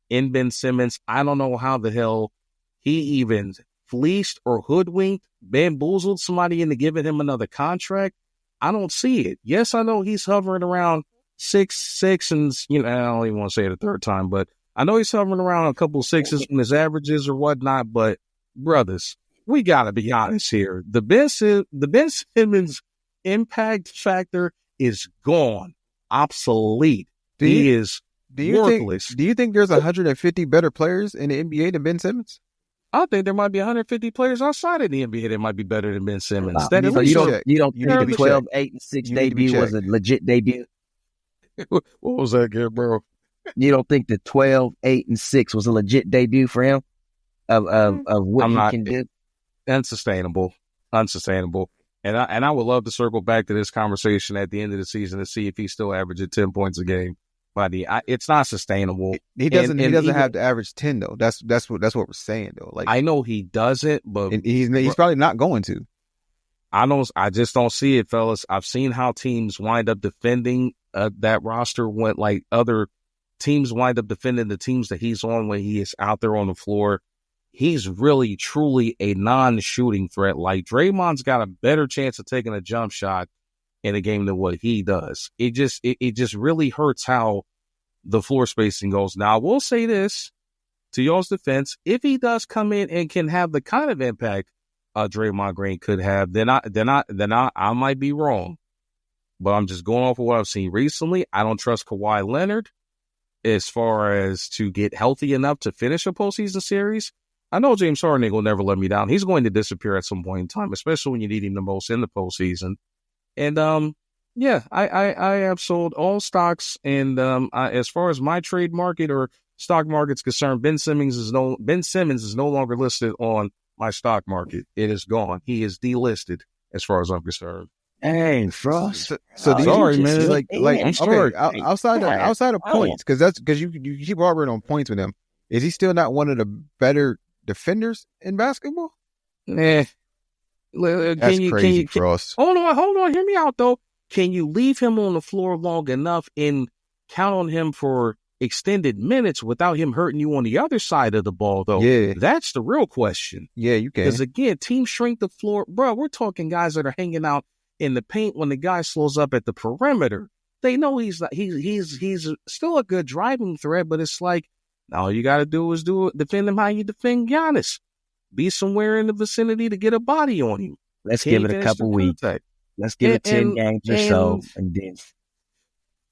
in Ben Simmons. I don't know how the hell he even fleeced or hoodwinked, bamboozled somebody into giving him another contract. I don't see it. Yes, I know he's hovering around 6'6", and I don't even want to say it a third time, but I know he's hovering around a couple sixes in his averages or whatnot. But brothers, we got to be honest here. The Ben Simmons impact factor is gone, obsolete. He is worthless. Do you think there's 150 better players in the NBA than Ben Simmons? I think there might be 150 players outside of the NBA that might be better than Ben Simmons. So you don't think the 12-8-6 debut was a legit debut? What was that, kid, bro? You don't think the 12-8-6 was a legit debut for him of what he can do? Unsustainable. And I would love to circle back to this conversation at the end of the season to see if he's still averaging 10 points a game. But it's not sustainable. He doesn't have to average 10 though. That's what we're saying though. Like, I know he doesn't, but he's probably not going to. I just don't see it, fellas. I've seen how teams wind up defending that roster when like other teams wind up defending the teams that he's on when he is out there on the floor. He's really, truly a non-shooting threat. Like Draymond's got a better chance of taking a jump shot in a game than what he does. It just really hurts how the floor spacing goes. Now, I will say this to y'all's defense: if he does come in and can have the kind of impact Draymond Green could have, then I might be wrong. But I'm just going off of what I've seen recently. I don't trust Kawhi Leonard as far as to get healthy enough to finish a postseason series. I know James Harden will never let me down. He's going to disappear at some point in time, especially when you need him the most in the postseason. And I have sold all stocks. And as far as my trade market or stock market's concerned, Ben Simmons is no longer listed on my stock market. It is gone. He is delisted as far as I'm concerned. Hey, Frost. So sorry, man. I'm sorry. Outside of points, because you keep harping on points with him. Is he still not one of the better defenders in basketball? That's crazy, Frost. Hold on. Hear me out, though. Can you leave him on the floor long enough and count on him for extended minutes without him hurting you on the other side of the ball, though? Yeah. That's the real question. Yeah, you can. Because, again, teams shrink the floor. Bro, we're talking guys that are hanging out in the paint when the guy slows up at the perimeter. They know he's not, he's still a good driving threat, but it's like, all you got to do is defend him how you defend Giannis. Be somewhere in the vicinity to get a body on you. Let's give it a couple weeks. Let's give it 10 games or so, and then.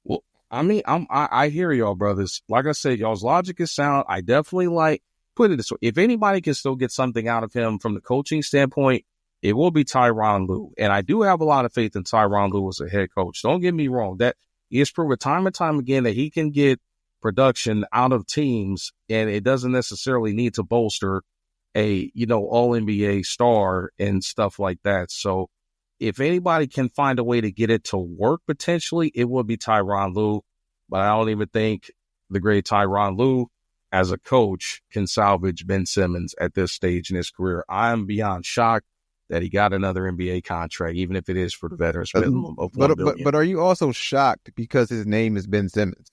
Well, I mean, I hear y'all, brothers. Like I said, y'all's logic is sound. I definitely put it this way. If anybody can still get something out of him from the coaching standpoint, it will be Tyronn Lue. And I do have a lot of faith in Tyronn Lue as a head coach. Don't get me wrong. That he has proven time and time again that he can get production out of teams, and it doesn't necessarily need to bolster a, all NBA star and stuff like that. So if anybody can find a way to get it to work potentially, it will be Tyronn Lue. But I don't even think the great Tyronn Lue as a coach can salvage Ben Simmons at this stage in his career. I'm beyond shocked that he got another NBA contract, even if it is for the veterans minimum of $1 billion. But are you also shocked because his name is Ben Simmons?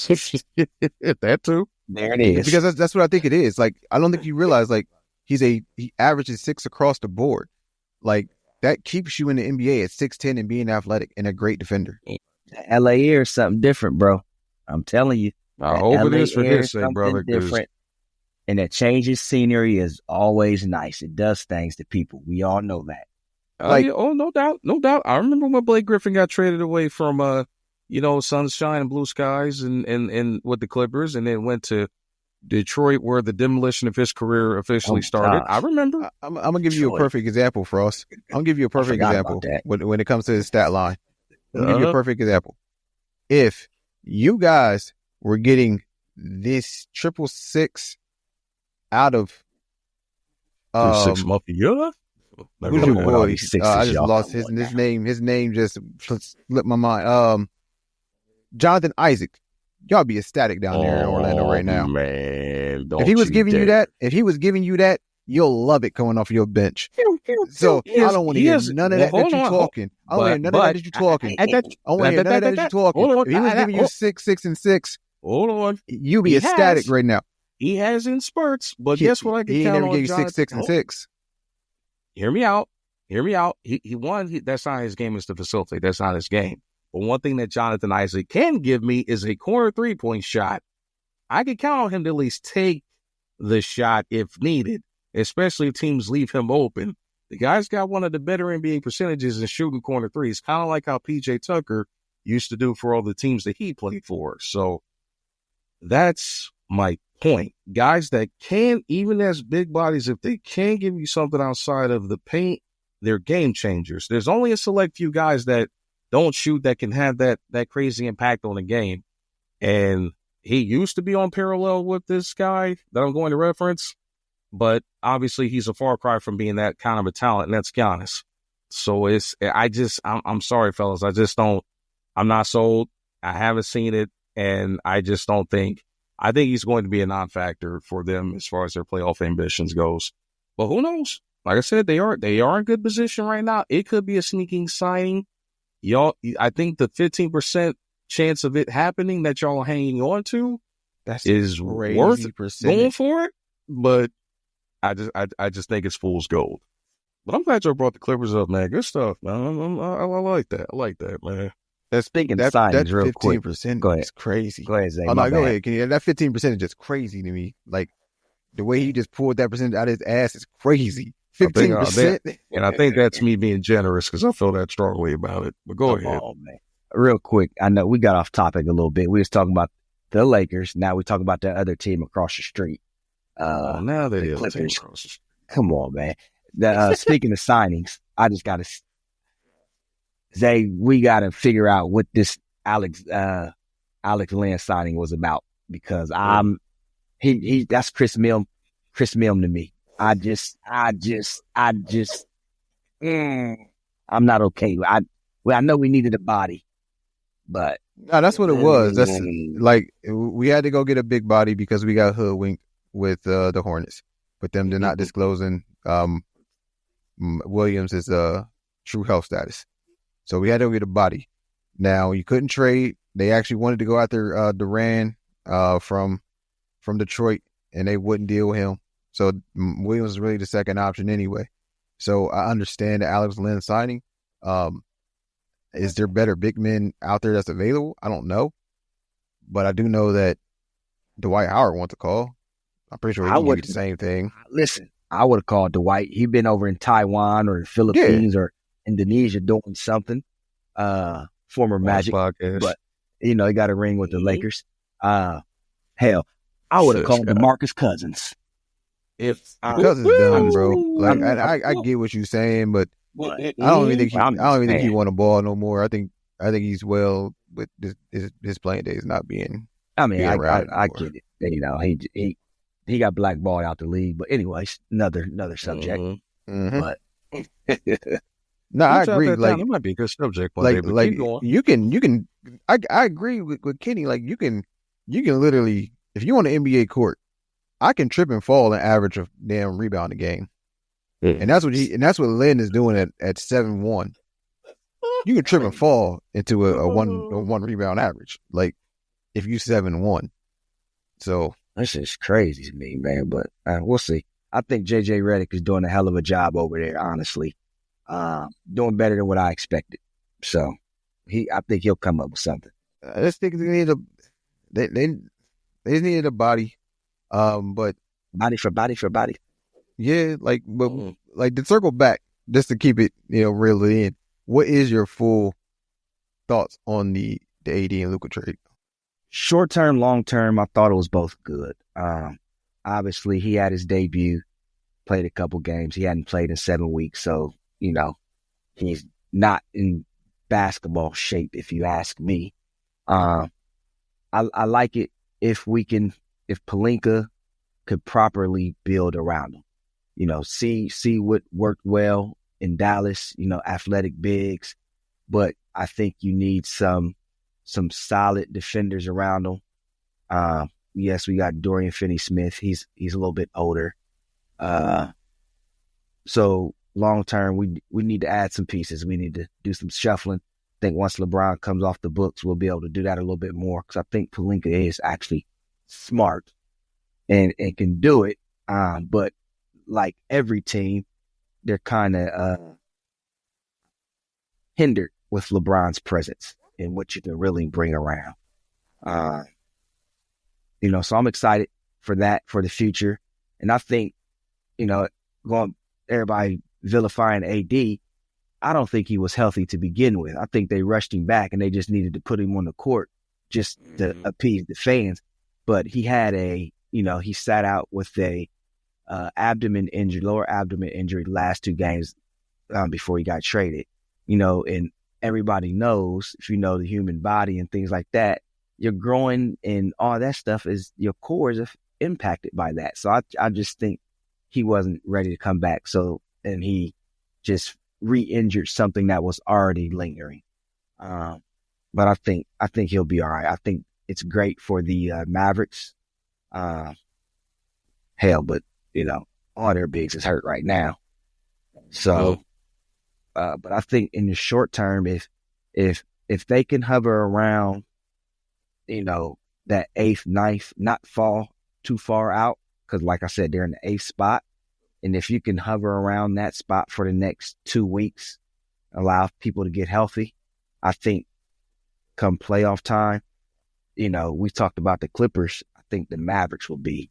That too. There it is. Because that's what I think it is. Like, I don't think you realize, like, he averages 6 across the board. Like, that keeps you in the NBA at 6'10" and being athletic and a great defender. LA Air is something different, bro. I'm telling you. I hope it is for his sake, brother. Different. And that changes scenery is always nice. It does things to people. We all know that. No doubt. No doubt. I remember when Blake Griffin got traded away from, sunshine and blue skies and with the Clippers, and then went to Detroit, where the demolition of his career officially started. Gosh. I remember. I'm going to give you a perfect example, Frost. I'm going to give you a perfect example when it comes to his stat line. I'm going to give you a perfect example. If you guys were getting this 666 out of 6 Mafia. Who's your boy? I just lost his name. His name just slipped my mind. Jonathan Isaac. Y'all be ecstatic down there in Orlando right now. Man, if he was giving you that, you'll love it coming off your bench. So I don't want to hear none of that you're talking. I don't want to hear none of that you're talking. I want to hear none of that you're talking. If he was giving you 6, and 6, hold on, you be ecstatic right now. He has in spurts, but guess what? I can count on. He never gave you 6, and 6. Hear me out. He won. That's not his game. Is to facilitate. That's not his game. But one thing that Jonathan Isaac can give me is a corner 3-point shot. I can count on him to at least take the shot if needed, especially if teams leave him open. The guy's got one of the better NBA percentages in shooting corner threes, kind of like how PJ Tucker used to do for all the teams that he played for. So that's my point. Guys that can, even as big bodies, if they can give you something outside of the paint, they're game changers. There's only a select few guys that don't shoot that can have that crazy impact on the game. And he used to be on parallel with this guy that I'm going to reference, but obviously he's a far cry from being that kind of a talent, and that's Giannis. So I'm sorry, fellas. I'm not sold. I haven't seen it, and I just don't think. I think he's going to be a non-factor for them as far as their playoff ambitions goes. But who knows? Like I said, they are in good position right now. It could be a sneaking signing. Y'all, I think the 15% chance of it happening that y'all are hanging on to is worth going for it. But I just think it's fool's gold. But I'm glad y'all brought the Clippers up, man. Good stuff, man. I like that. I like that, man. Speaking of signings, real quick, 15% is crazy. Go ahead, Zay. Go ahead. That 15% is just crazy to me. Like, the way he just pulled that percentage out of his ass is crazy. 15%. And I think that's me being generous because I feel that strongly about it. But go ahead. Man. Real quick, I know we got off topic a little bit. We was talking about the Lakers. Now we're talking about the other team across the street. Now they the Clippers. Come on, man. Speaking of signings, I just got to Zay, we got to figure out what this Alex Len signing was about, because that's Chris Milne to me. I'm not okay. I know we needed a body, but no, that's what it was. That's like, we had to go get a big body because we got hoodwinked with the Hornets, but them they're not disclosing Williams' true health status. So we had to go get a body. Now, you couldn't trade. They actually wanted to go after Duran from Detroit, and they wouldn't deal with him. So Williams is really the second option anyway. So I understand the Alex Len signing. Is there better big men out there that's available? I don't know. But I do know that Dwight Howard wants a call. I'm pretty sure he would do the same thing. Listen, I would have called Dwight. He'd been over in Taiwan or the Philippines or Indonesia doing something. Former Magic. Podcast. But, he got a ring with the Lakers. Hell, I would have called DeMarcus Cousins. Cousins done, bro. Like I get what you're saying, but I don't even think he won a ball no more. I think he's well with his playing days not being. I mean, I get it. He got blackballed out the league, but anyways, another subject. Mm-hmm. But no, I agree. Like it might be a good subject. Like you can. I agree with Kenny. Like you can literally, if you on the NBA court, I can trip and fall and average a damn rebound a game. And that's what Lynn is doing at 7-1. You can trip and fall into a one rebound average. Like if you 7-1. So that's just crazy to me, man. But we'll see. I think JJ Redick is doing a hell of a job over there, honestly. Doing better than what I expected. So I think he'll come up with something. I just think they just needed a body. But body for body. Yeah, like to circle back, just to keep it, real in. What is your full thoughts on the AD and Luka trade? Short term, long term, I thought it was both good. Obviously, he had his debut, played a couple games. He hadn't played in 7 weeks, so he's not in basketball shape, if you ask me. I like it if Pelinka could properly build around him. See what worked well in Dallas, athletic bigs, but I think you need some solid defenders around him. Yes, we got Dorian Finney-Smith. He's a little bit older. So long term, we need to add some pieces. We need to do some shuffling. I think once LeBron comes off the books, we'll be able to do that a little bit more because I think Pelinka is actually smart and can do it. But like every team, they're kind of hindered with LeBron's presence and what you can really bring around. So I'm excited for that, for the future. And I think, everybody vilifying AD, I don't think he was healthy to begin with. I think they rushed him back and they just needed to put him on the court just to appease the fans. But he had he sat out with a lower abdomen injury the last 2 games before he got traded. And everybody knows, if you know the human body and things like that, your groin and all that stuff your core is impacted by that. So I just think he wasn't ready to come back. So, and he just re-injured something that was already lingering. But I think he'll be all right. I think it's great for the Mavericks. But all their bigs is hurt right now. So, but I think in the short term, if they can hover around, that 8th, 9th, not fall too far out, because like I said, they're in the 8th spot. And if you can hover around that spot for the next 2 weeks, allow people to get healthy, I think come playoff time, we talked about the Clippers. I think the Mavericks will be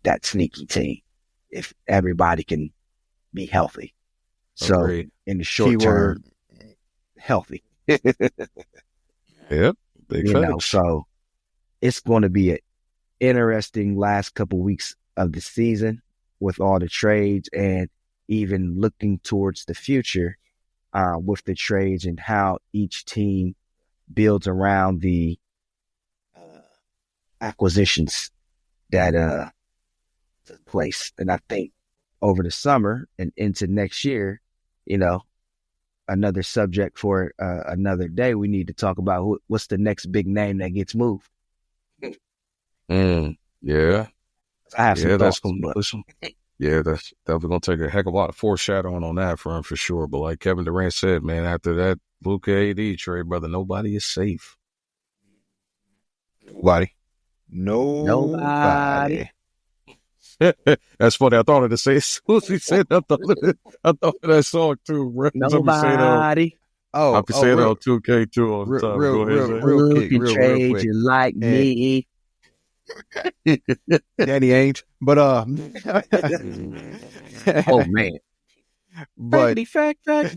that sneaky team if everybody can be healthy. So in the short term, healthy. Yep. Big facts. So it's going to be an interesting last couple weeks of the season with all the trades and even looking towards the future with the trades and how each team builds around the acquisitions that took place. And I think over the summer and into next year, another subject for another day, we need to talk about what's the next big name that gets moved. Yeah. I have some thoughts, that's definitely going to take a heck of a lot of foreshadowing on that for him for sure. But like Kevin Durant said, man, after that Luka AD trade, brother, nobody is safe. Nobody. That's funny. I thought of to say as soon as he said that, I thought of that song too. Nobody. Oh, I can say it real, on 2K2 all the real, time. real, Go ahead, real, Zay. real Who quick, can real trade quick. you like And me? Danny Ainge, but Oh man. but Fact, fact.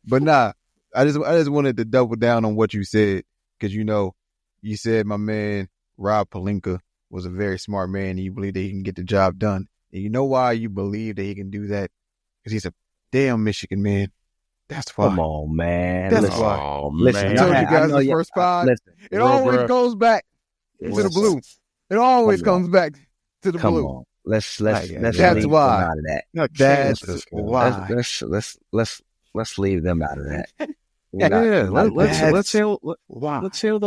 but nah, I just wanted to double down on what you said because you said my man Rob Pelinka was a very smart man and you believe that he can get the job done. And you know why you believe that he can do that? Because he's a damn Michigan man. That's why. Come on, man. That's Listen, why. Oh, listen. I man. told you I guys know the y'all- first pod. Listen, It Real, always bruh. goes back to the listen. blue. It always Come on. comes back to the Come blue. on. Let's That's leave That's them why. out of that. That's this guy. why. Let's leave them out of that. Yeah, let's hail Why. let's hail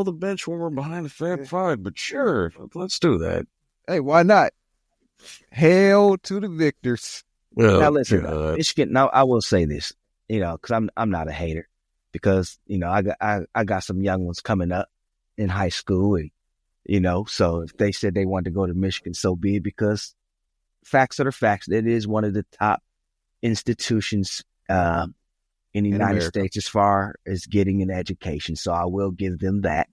the bench when we're behind the Fab Five. But sure, let's do that. Hey, why not? Hail to the victors. Well, Now listen, God. Michigan. Now I will say this, because I'm not a hater, because I got some young ones coming up in high school, and so if they said they wanted to go to Michigan, so be it. Because facts are the facts. It is one of the top institutions in the United America. States as far as getting an education. So I will give them that.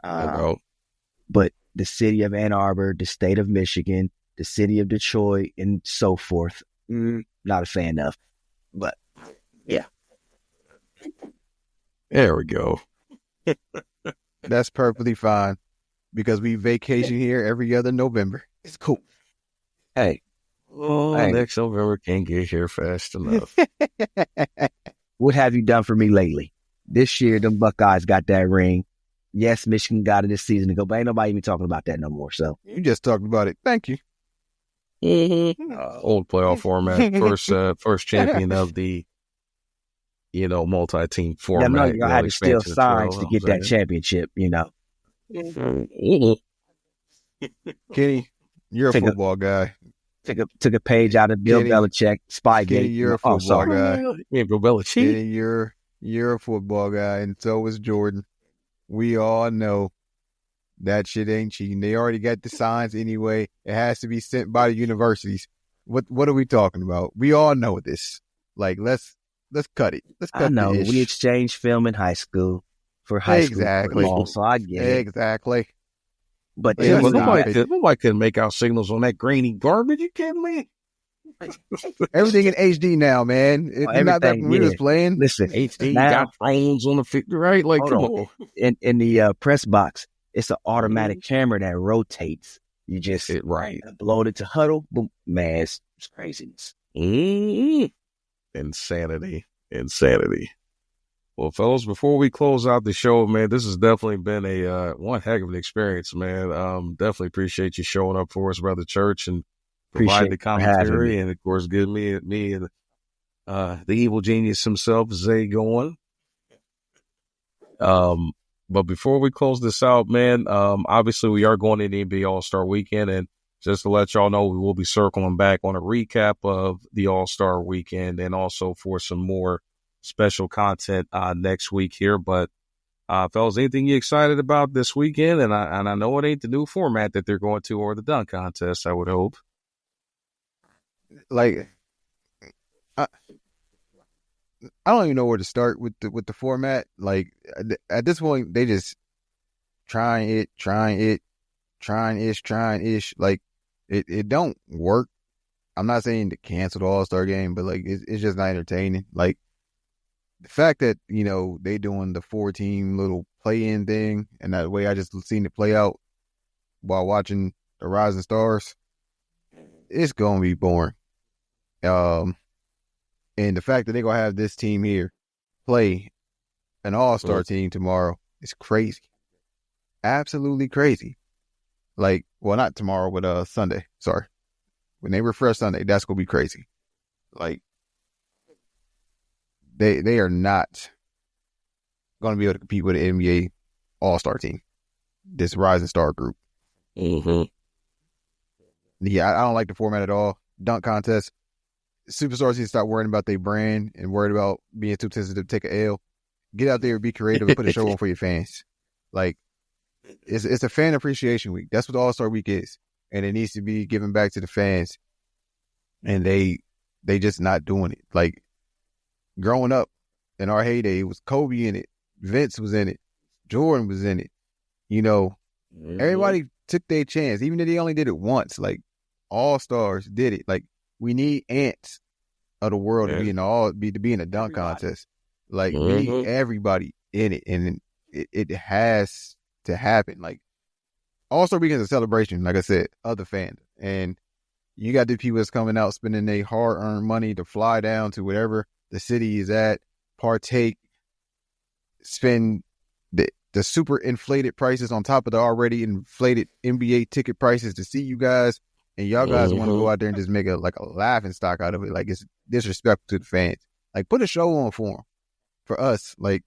But the city of Ann Arbor, the state of Michigan, the city of Detroit, and so forth, not a fan of. But yeah, There we go. That's perfectly fine because we vacation here every other November. It's cool. hey, Oh, Hey. next November can't get here fast enough. what have you done for me lately? This year, them Buckeyes got that ring. Yes, Michigan got it this season ago, but ain't nobody even talking about that no more. So You just talked about it. Thank you. Old playoff format, first champion of the multi-team yeah, format. no, y'all had to steal expansion of signs 12, to get that championship. Kenny, you're a Take a- football guy. Took a page out of Bill Kenny- Belichick, Spygate. Kenny, you're a Oh, football sorry. guy. Yeah, Bill Belichick. Kenny, you're a football guy, and so is Jordan. We all know that shit ain't cheating. They already got the signs anyway. It has to be sent by the universities. What are we talking about? We all know this. Like, let's cut it. Let's cut I know the ish. we exchanged film in high school for high Exactly. school football, so I get it. Exactly. But Yeah, Yeah, this but but is stop nobody could make out signals on that grainy garbage. You kidding me? Everything in HD now, man. It's not back everything, when we was yeah. playing. Listen, HD now got phones on the figure, right? Like, Hold come on. on. in the press box, it's an automatic camera that rotates. You just Right. upload it to Huddle. Boom, man, it's craziness. Insanity. Well, fellas, before we close out the show, man, this has definitely been a one heck of an experience, man. Definitely appreciate you showing up for us, Brother Church, and provide the Appreciate you for having commentary, me. and of course, give me and the evil genius himself, Zay, going. But before we close this out, man, obviously we are going to the NBA All-Star Weekend, and just to let y'all know, we will be circling back on a recap of the All-Star Weekend and also for some more special content next week here. But fellas, anything you excited about this weekend? And I know it ain't the new format that they're going to or the dunk contest, I would hope. Like, I don't even know where to start with the format. Like, at this point, they just trying ish. Like, it don't work. I'm not saying to cancel the All-Star game, but like, it's just not entertaining. Like, the fact that, they doing the 4-team little play-in thing, and that way I just seen it play out while watching the Rising Stars, it's going to be boring. And the fact that they're going to have this team here play an all-star team tomorrow is crazy. Absolutely crazy. Like, well, not tomorrow, but Sunday. Sorry. When they refresh Sunday, that's going to be crazy. Like, they are not going to be able to compete with the NBA all-star team, this Rising Star group. Mm-hmm. Yeah, I don't like the format at all. Dunk contest. Superstars need to stop worrying about their brand and worried about being too sensitive to take a L. Get out there, be creative, and put a show on for your fans. Like, it's a fan appreciation week. That's what All-Star Week is. And it needs to be given back to the fans. And they just not doing it. Like, growing up, in our heyday. It was Kobe in it. Vince was in it. Jordan was in it. Everybody took their chance, even if they only did it once. Like, all-stars did it. Like, we need ants of the world to be in a dunk contest. Like, we need everybody in it, and it has to happen. Like, All-Star Weekend is a celebration, like I said, of the fans. And you got the people that's coming out spending their hard-earned money to fly down to wherever the city is at, partake, spend the super inflated prices on top of the already inflated NBA ticket prices to see you guys, and y'all guys want to go out there and just make a laughing stock out of it. Like, it's disrespectful to the fans. Like, put a show on for them. For us, like,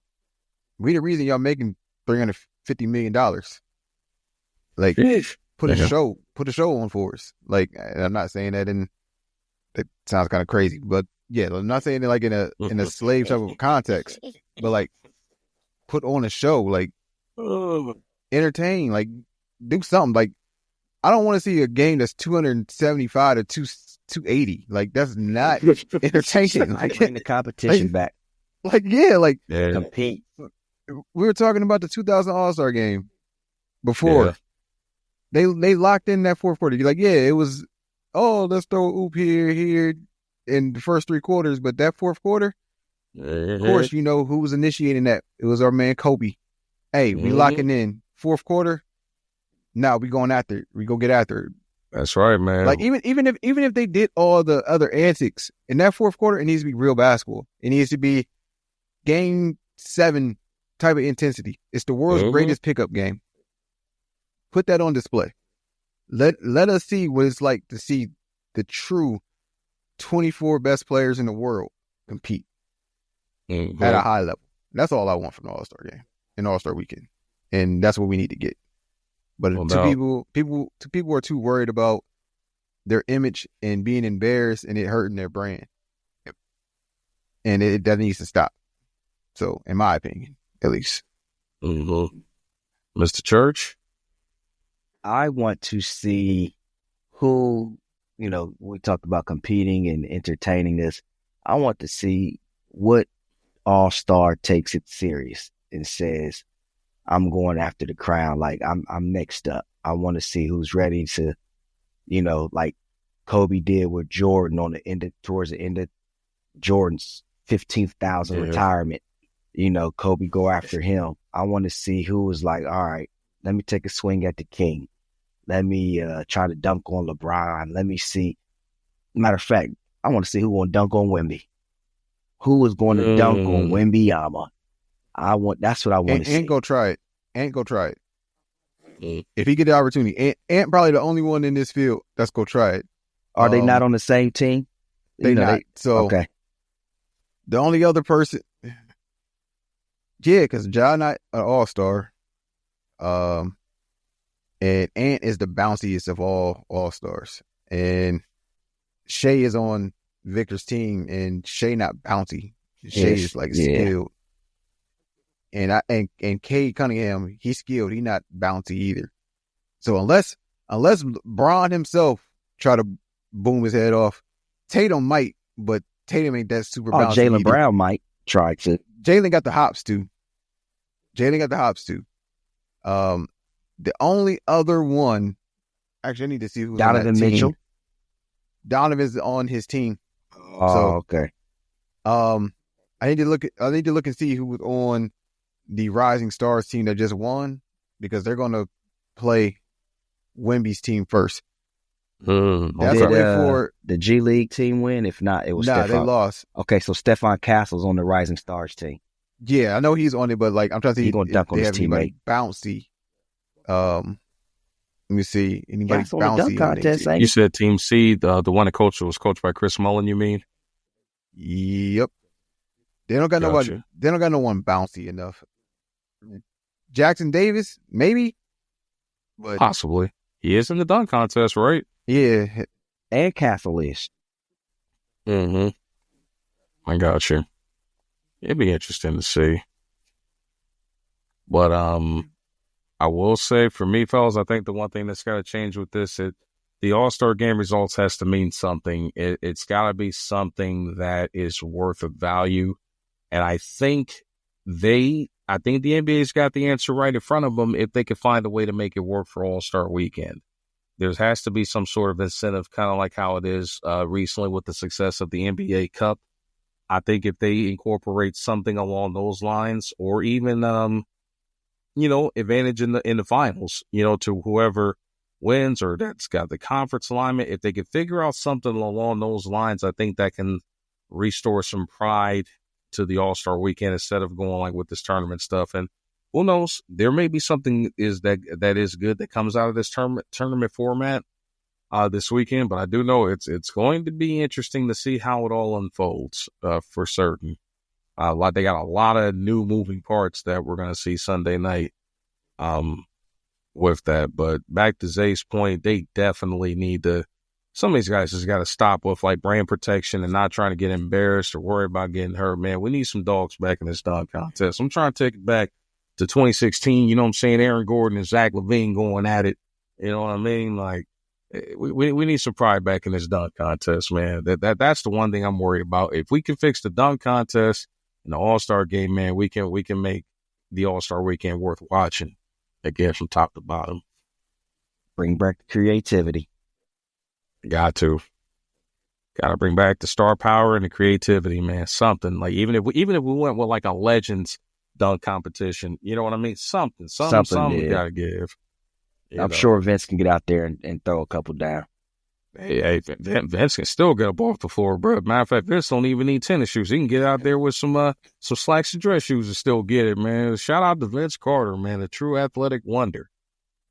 we the reason y'all making $350 million. Like, put a show on for us. Like, I'm not saying that that sounds kind of crazy, but yeah, I'm not saying it like in a slave type of context, but like, put on a show, like, entertain, like, do something. Like, I don't want to see a game that's 275 to 280. Like, that's not entertaining. Like, bring the competition back. Like, yeah, like, compete. We were talking about the 2000 All-Star game before. Yeah. They locked in that fourth quarter. You're like, yeah, it was, let's throw oop here in the first three quarters, but that fourth quarter, of course, who was initiating that? It was our man Kobe. Hey, we locking in fourth quarter. Now we going after it. We go get after it. That's right, man. Like, even if they did all the other antics in that fourth quarter, it needs to be real basketball. It needs to be Game 7 type of intensity. It's the world's greatest pickup game. Put that on display. Let us see what it's like to see the true 24 best players in the world compete at a high level. That's all I want from the All-Star game and All-Star weekend. And that's what we need to get. But people are too worried about their image and being embarrassed and it hurting their brand. And that needs to stop. So, in my opinion, at least. Mr. Church? I want to see who, we talked about competing and entertaining this. I want to see what all-star takes it serious and says, I'm going after the crown. Like, I'm next up. I want to see who's ready to, like Kobe did with Jordan towards the end of Jordan's 15,000 retirement. Kobe go after him. I want to see who was like, all right, let me take a swing at the king. Let me try to dunk on LeBron. Let me see. Matter of fact, I want to see who going to dunk on Wemby. Who is going to dunk on Wembyama? That's what I want to see. Ant go try it. If he get the opportunity. Ant probably the only one in this field that's go try it. Are they not on the same team? They not. Okay. The only other person, because Ja not an all-star. And Ant is the bounciest of all all-stars. And Shea is on Victor's team, and Shea not bouncy. Shea is like skilled. And Cade Cunningham, he's skilled. He not bouncy either. So unless Bron himself try to boom his head off, Tatum might, but Tatum ain't that super bouncy. Jaylen Brown might try to. Jaylen got the hops too. The only other one, actually, I need to see who's Donovan on that Mitchell. Team. Donovan's on his team. Okay. I need to look and see who was on the Rising Stars team that just won, because they're going to play Wemby's team first. That's for the G League team win. If not, it was Stephon. They lost. Okay, so Stephon Castle's on the Rising Stars team. Yeah, I know he's on it, but like, I'm trying to see. He's going to dunk on his teammate. Bouncy. Let me see. Anybody bouncy? On the dunk contest, you said Team C, the one that was coached by Chris Mullin, you mean? Yep. They don't got nobody. They don't got no one bouncy enough. Jackson Davis, maybe, but possibly he is in the dunk contest, right? Yeah, and Castle is. I got you. It'd be interesting to see, but I will say, for me, fellas, I think the one thing that's got to change with this, the All-Star game results has to mean something. It's got to be something that is worth of value. And I think the NBA's got the answer right in front of them if they can find a way to make it work for All-Star Weekend. There has to be some sort of incentive, kind of like how it is recently with the success of the NBA Cup. I think if they incorporate something along those lines, or even, advantage in the finals, to whoever wins or that's got the conference alignment, if they can figure out something along those lines, I think that can restore some pride to the All-Star Weekend instead of going like with this tournament stuff. And who knows, there may be something that is good that comes out of this tournament format this weekend, but I do know it's going to be interesting to see how it all unfolds for certain. They got a lot of new moving parts that we're going to see Sunday night with that. But back to Zay's point, they definitely need to. Some of these guys just got to stop with like brand protection and not trying to get embarrassed or worry about getting hurt. Man, we need some dogs back in this dog contest. I'm trying to take it back to 2016. You know what I'm saying? Aaron Gordon and Zach LaVine going at it. You know what I mean? Like we need some pride back in this dunk contest, man. That's the one thing I'm worried about. If we can fix the dunk contest and the All-Star game, man, we can make the All-Star weekend worth watching again from top to bottom. Bring back the creativity. Got to bring back the star power and the creativity, man. Something like even if we went with like a Legends dunk competition, you know what I mean? Something we gotta give. I'm sure Vince can get out there and throw a couple down. Hey, Vince can still get up off the floor, bro. Matter of fact, Vince don't even need tennis shoes. He can get out there with some slacks and dress shoes and still get it, man. Shout out to Vince Carter, man, a true athletic wonder,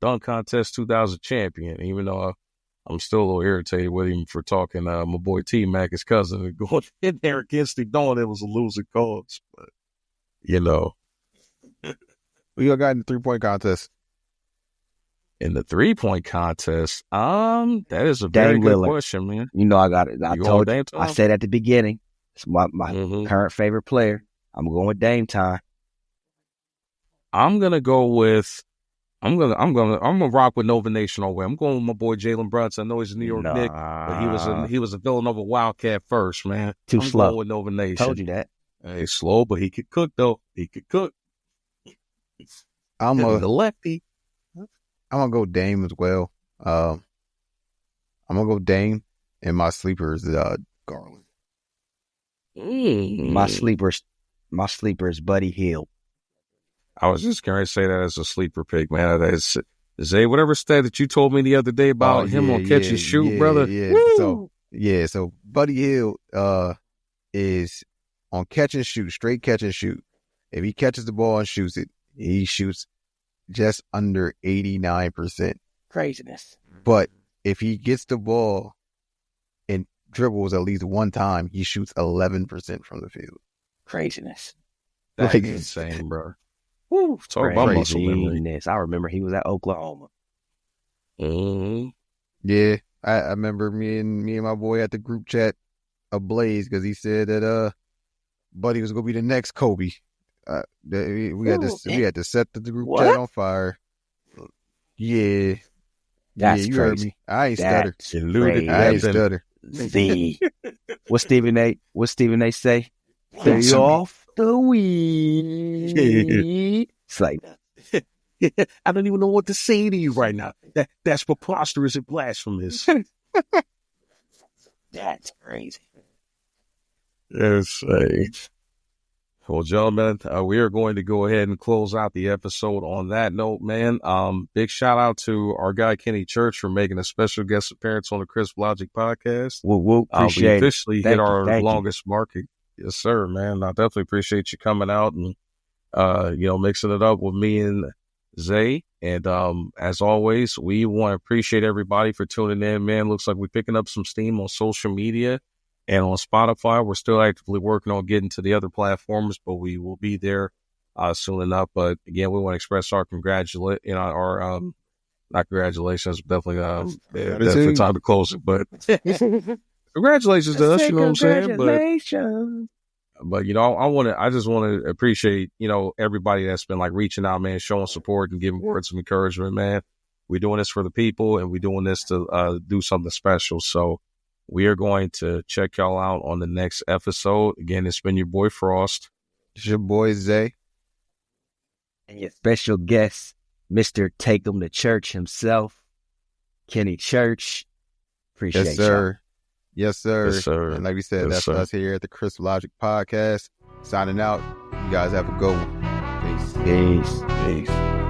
dunk contest 2000 champion. Even though I'm still a little irritated with him for talking my boy T-Mac, his cousin, and going in there against him, knowing it was a losing cause. But, We got in the 3-point contest. In the 3-point contest, that is a very good question, man. You know I got it. I told you. I said at the beginning, it's my current favorite player. I'm going with Dame time. I'm gonna rock with Nova Nation all the way. I'm going with my boy Jalen Brunson. I know he's a New York Knick, but he was a Villanova Wildcat first, man. I'm slow. Going with Nova Nation. Told you that. Hey, slow, but he could cook though. He could cook. I'm the lefty. I'm gonna go Dame as well. I'm gonna go Dame, and my sleeper is Garland. My sleeper is Buddy Hield. I was just going to say that as a sleeper pick, man. Zay, whatever stat that you told me the other day about him on catch and shoot, brother. Yeah. So Buddy Hield is on catch and shoot, straight catch and shoot. If he catches the ball and shoots it, he shoots just under 89%. Craziness. But if he gets the ball and dribbles at least one time, he shoots 11% from the field. Craziness. That's insane, bro. Woo, talk about muscle memory. I remember he was at Oklahoma. Mm-hmm. Yeah, I remember me and my boy at the group chat ablaze because he said that Buddy was gonna be the next Kobe. We had to set the group chat on fire. Yeah, that's you crazy. Heard me. I ain't stutter. I ain't stutter. What Stephen A say? Stay off the weed. It's like I don't even know what to say to you right now. That's preposterous and blasphemous. That's crazy. Yes. Well, gentlemen, we are going to go ahead and close out the episode on that note, man. Big shout out to our guy Kenny Church for making a special guest appearance on the Crisp Logic podcast. We'll appreciate we officially hit our longest mark. Yes, sir, man. I definitely appreciate you coming out and mixing it up with me and Zay. And as always, we want to appreciate everybody for tuning in, man. Looks like we're picking up some steam on social media. And on Spotify, we're still actively working on getting to the other platforms, but we will be there soon enough. But again, we want to express our not congratulations, definitely definitely time to close it. But congratulations to us, you know what I'm saying? But I just want to appreciate, everybody that's been like reaching out, man, showing support and giving words of encouragement, man. We're doing this for the people, and we're doing this to do something special. So we are going to check y'all out on the next episode. Again, it's been your boy Frost. It's your boy Zay. And your special guest, Mr. Take 'em to Church himself, Kenny Church. Appreciate Yes, sir. y'all. Yes, sir. Yes, sir. And like we said, Yes, that's sir. us here at the Chris Logic Podcast. Signing out. You guys have a good one. Peace. Peace. Peace.